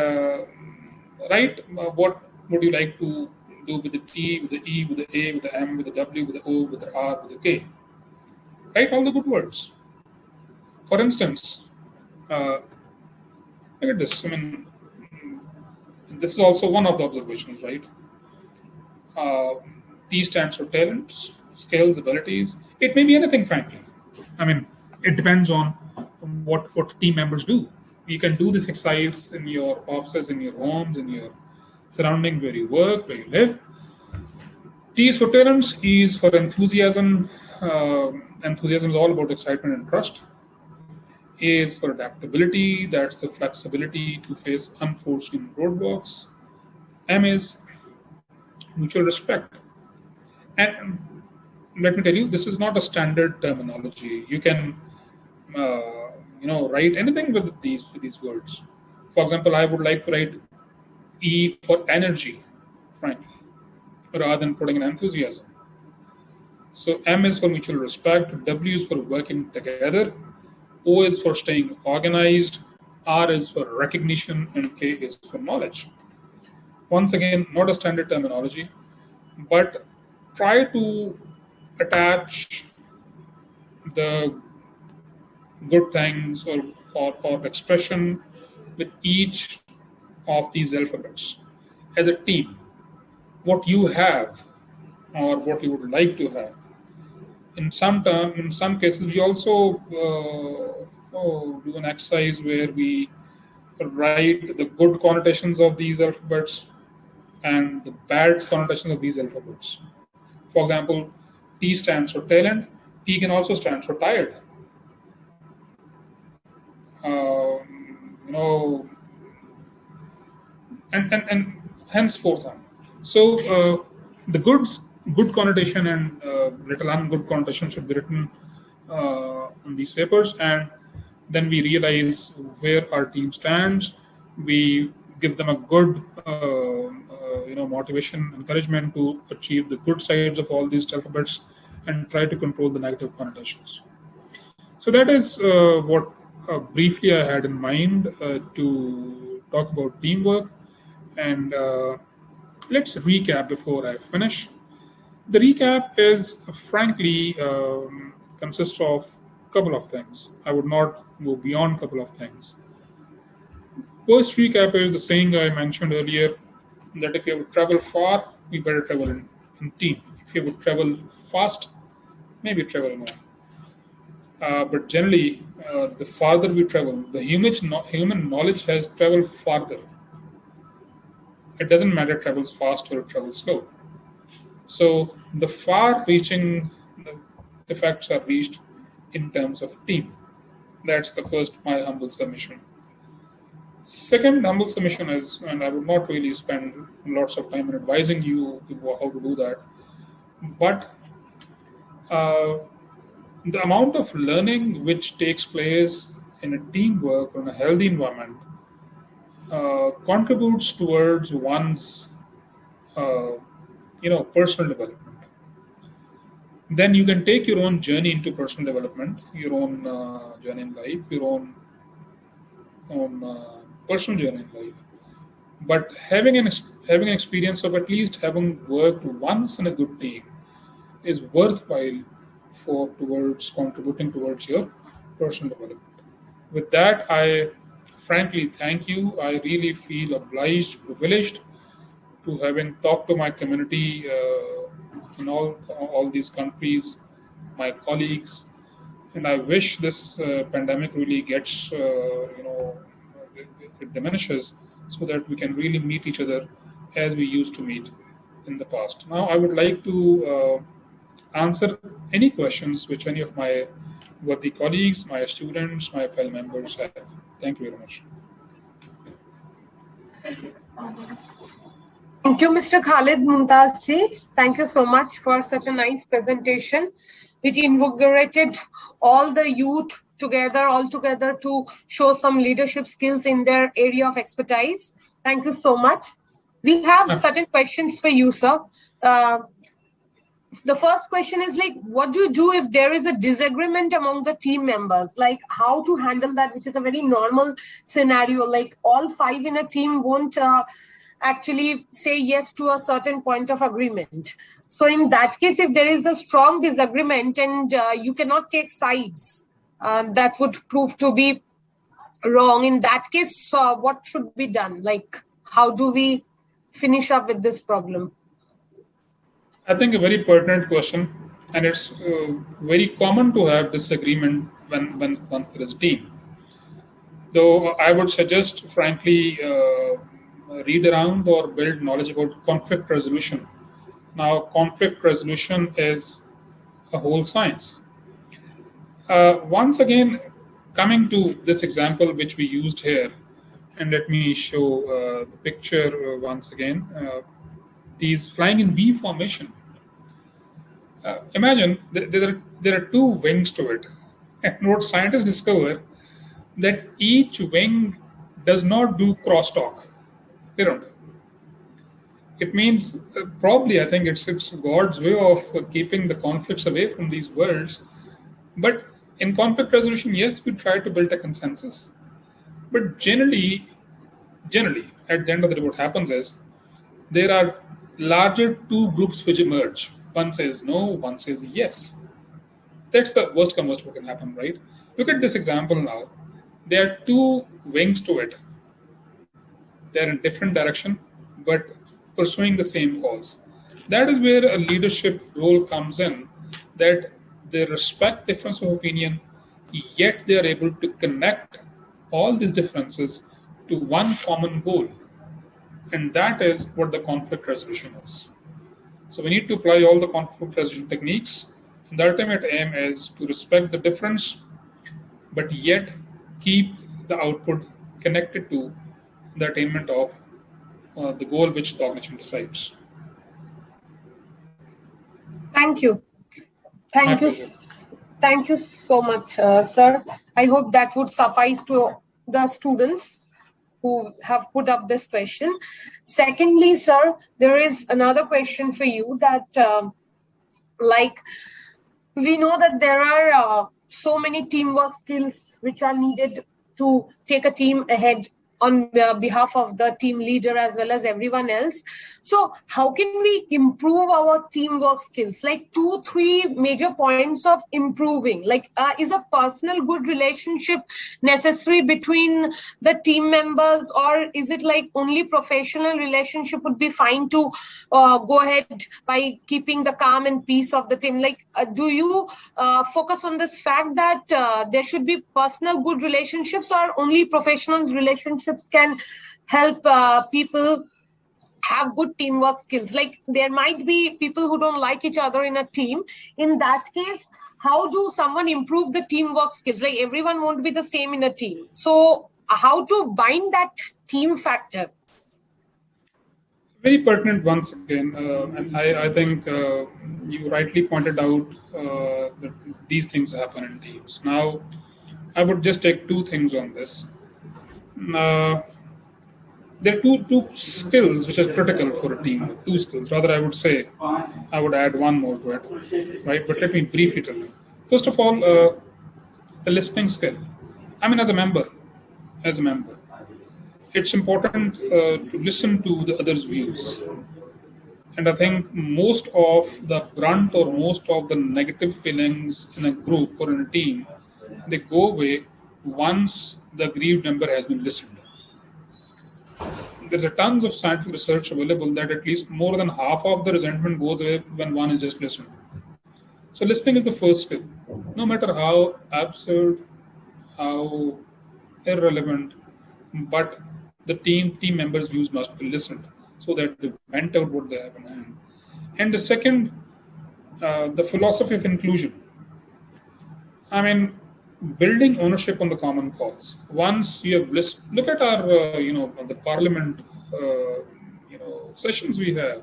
write what would you like to do with the T, with the E, with the A, with the M, with the W, with the O, with the R, with the K. Write all the good words. For instance, look at this. I mean, this is also one of the observations, right? T stands for talents, skills, abilities. It may be anything, frankly. I mean, it depends on what team members do. You can do this exercise in your offices, in your homes, in your surrounding where you work, where you live. T is for tolerance, E is for enthusiasm. Enthusiasm is all about excitement and trust. A is for adaptability, that's the flexibility to face unforeseen roadblocks. M is mutual respect. And let me tell you, this is not a standard terminology. You can write anything with these words. For example, I would like to write E for energy, frankly, rather than putting an enthusiasm. So M is for mutual respect, W is for working together, O is for staying organized, R is for recognition, and K is for knowledge. Once again, not a standard terminology, but try to attach the good things or expression with each of these alphabets. As a team, what you have or what you would like to have. In some cases, we also do an exercise where we write the good connotations of these alphabets and the bad connotations of these alphabets. For example, T stands for talent. T can also stand for tired. And henceforth on. So the good connotation and little ungood connotation should be written on these papers, and then we realize where our team stands. We give them a good motivation, encouragement to achieve the good sides of all these alphabets and try to control the negative connotations. So that is what briefly I had in mind to talk about teamwork. And let's recap before I finish. The recap is frankly consists of a couple of things. I would not go beyond a couple of things. First recap is the saying I mentioned earlier, that if you have to travel far, you better travel in team. If you have to travel fast, maybe travel alone. But generally, the farther we travel, the human knowledge has traveled farther. It doesn't matter it travels fast or it travels slow. So the far-reaching effects are reached in terms of team. That's the first, my humble submission. Second humble submission is, and I would not really spend lots of time in advising you how to do that, but the amount of learning which takes place in a teamwork or in a healthy environment contributes towards one's personal development. Then you can take your own journey into personal development, your own journey in life, your own personal journey in life. But having an experience of at least having worked once in a good team is worthwhile towards contributing towards your personal development. With that, I frankly thank you. I really feel obliged, privileged to having talked to my community in all these countries, my colleagues, and I wish this pandemic really gets it diminishes, so that we can really meet each other as we used to meet in the past. Now, I would like to answer any questions which any of my worthy colleagues, my students, my fellow members have. Thank you very much. Thank you, Mr. Khalid Mumtaz ji. Thank you so much for such a nice presentation, which invigorated all the youth all together to show some leadership skills in their area of expertise. Thank you so much. We have certain questions for you, sir. The first question is what do you do if there is a disagreement among the team members? Like how to handle that, which is a very normal scenario. Like all 5 in a team won't actually say yes to a certain point of agreement. So in that case, if there is a strong disagreement and you cannot take sides, that would prove to be wrong. In that case, what should be done? Like, how do we finish up with this problem? I think a very pertinent question. And it's very common to have disagreement when once there is a team. Though I would suggest, frankly, read around or build knowledge about conflict resolution. Now, conflict resolution is a whole science. Once again, coming to this example which we used here, and let me show the picture once again. These flying in V formation. Imagine there are two wings to it. And what scientists discover that each wing does not do crosstalk. They don't. It means probably I think it's God's way of keeping the conflicts away from these worlds. But in conflict resolution, yes, we try to build a consensus. But generally, at the end of the day, what happens is there are larger two groups which emerge. One says no, one says yes. That's the worst come worst what can happen, right? Look at this example now. There are two wings to it. They're in different direction, but pursuing the same cause. That is where a leadership role comes in, that they respect difference of opinion, yet they are able to connect all these differences to one common goal. And that is what the conflict resolution is. So we need to apply all the conflict resolution techniques. And the ultimate aim is to respect the difference, but yet keep the output connected to the attainment of the goal which the organization decides. Thank you. My Thank you. pleasure. Thank you so much, sir. I hope that would suffice to the students who have put up this question. Secondly, sir, there is another question for you that, like, we know that there are so many teamwork skills which are needed to take a team ahead on behalf of the team leader as well as everyone else. So how can we improve our teamwork skills? Like 2-3 major points of improving. Like is a personal good relationship necessary between the team members, or is it like only professional relationship would be fine to go ahead by keeping the calm and peace of the team? Like do you focus on this fact that there should be personal good relationships, or only professional relationships can help people have good teamwork skills? Like there might be people who don't like each other in a team. In that case, how do someone improve the teamwork skills? Like everyone won't be the same in a team. So how to bind that team factor? Very pertinent once again. And I think you rightly pointed out that these things happen in teams. Now, I would just take two things on this. There are two skills which are critical for a team. Two skills, rather, I would say. I would add one more to it, right? But let me briefly tell you. First of all, the listening skill. I mean, as a member, it's important to listen to the other's views. And I think most of the brunt or most of the negative feelings in a group or in a team, they go away once the aggrieved member has been listened. There's a tons of scientific research available that at least more than half of the resentment goes away when one is just listened. So listening is the first skill. No matter how absurd, how irrelevant, but the team members' views must be listened so that they vent out what they have in hand. And the second, the philosophy of inclusion. I mean, building ownership on the common cause. Once you have listened, look at our, the parliament, sessions we have.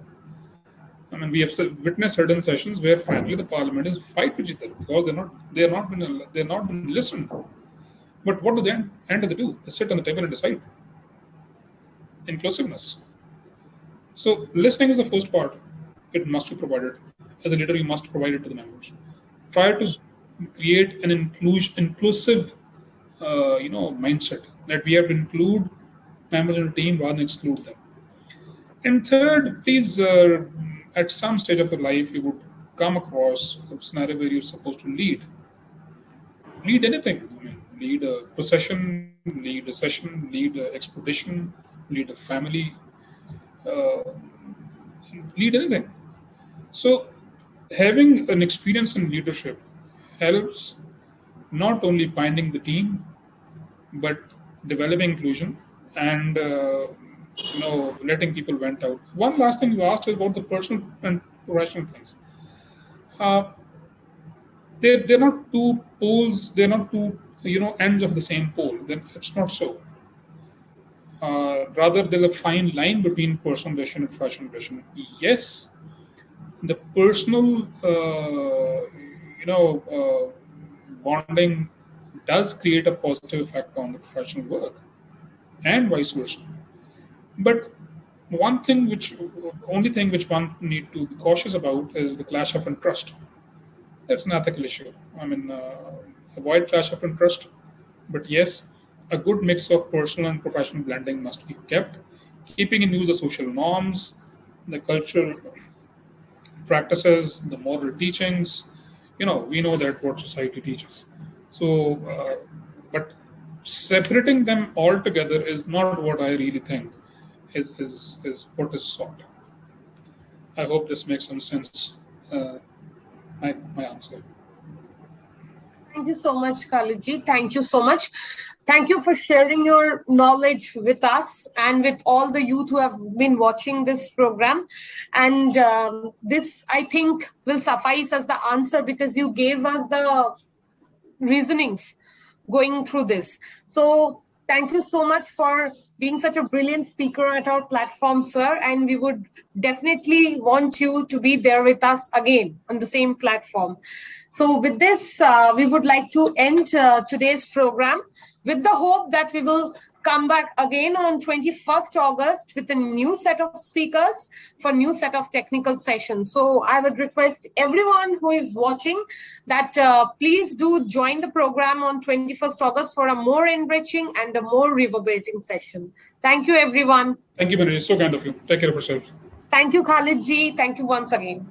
I mean, we have witnessed certain sessions where, frankly, the parliament is fight with each other because they're not been listened. But what do they end of the do? They sit on the table and decide. Inclusiveness. So listening is the first part. It must be provided. As a leader, you must provide it to the members. Try to create an inclusive, mindset that we have to include members in the team rather than exclude them. And third, please, at some stage of your life, you would come across a scenario where you're supposed to lead. Lead anything. I mean, lead a procession, lead a session, lead an expedition, lead a family, lead anything. So having an experience in leadership helps not only binding the team, but developing inclusion and letting people vent out. One last thing you asked is about the personal and professional things. They're not two poles. They're not two ends of the same pole. Then it's not so. Rather, there's a fine line between personal relation and professional relation. Yes, the personal bonding does create a positive effect on the professional work, and vice versa. But only thing which one need to be cautious about is the clash of interest. That's an ethical issue. I mean, avoid clash of interest. But yes, a good mix of personal and professional blending must be kept, keeping in view the social norms, the cultural practices, the moral teachings. We know that what society teaches. So, but separating them altogether is not what I really think is what is sought. I hope this makes some sense. My answer. Thank you so much, Khalidji. Thank you so much. Thank you for sharing your knowledge with us and with all the youth who have been watching this program. And this, I think, will suffice as the answer because you gave us the reasonings going through this. So thank you so much for being such a brilliant speaker at our platform, sir. And we would definitely want you to be there with us again on the same platform. So with this, we would like to end today's program with the hope that we will come back again on 21st August with a new set of speakers for a new set of technical sessions. So I would request everyone who is watching that please do join the program on 21st August for a more enriching and a more reverberating session. Thank you, everyone. Thank you, Manoj. So kind of you. Take care of yourself. Thank you, Khalidji. Thank you once again.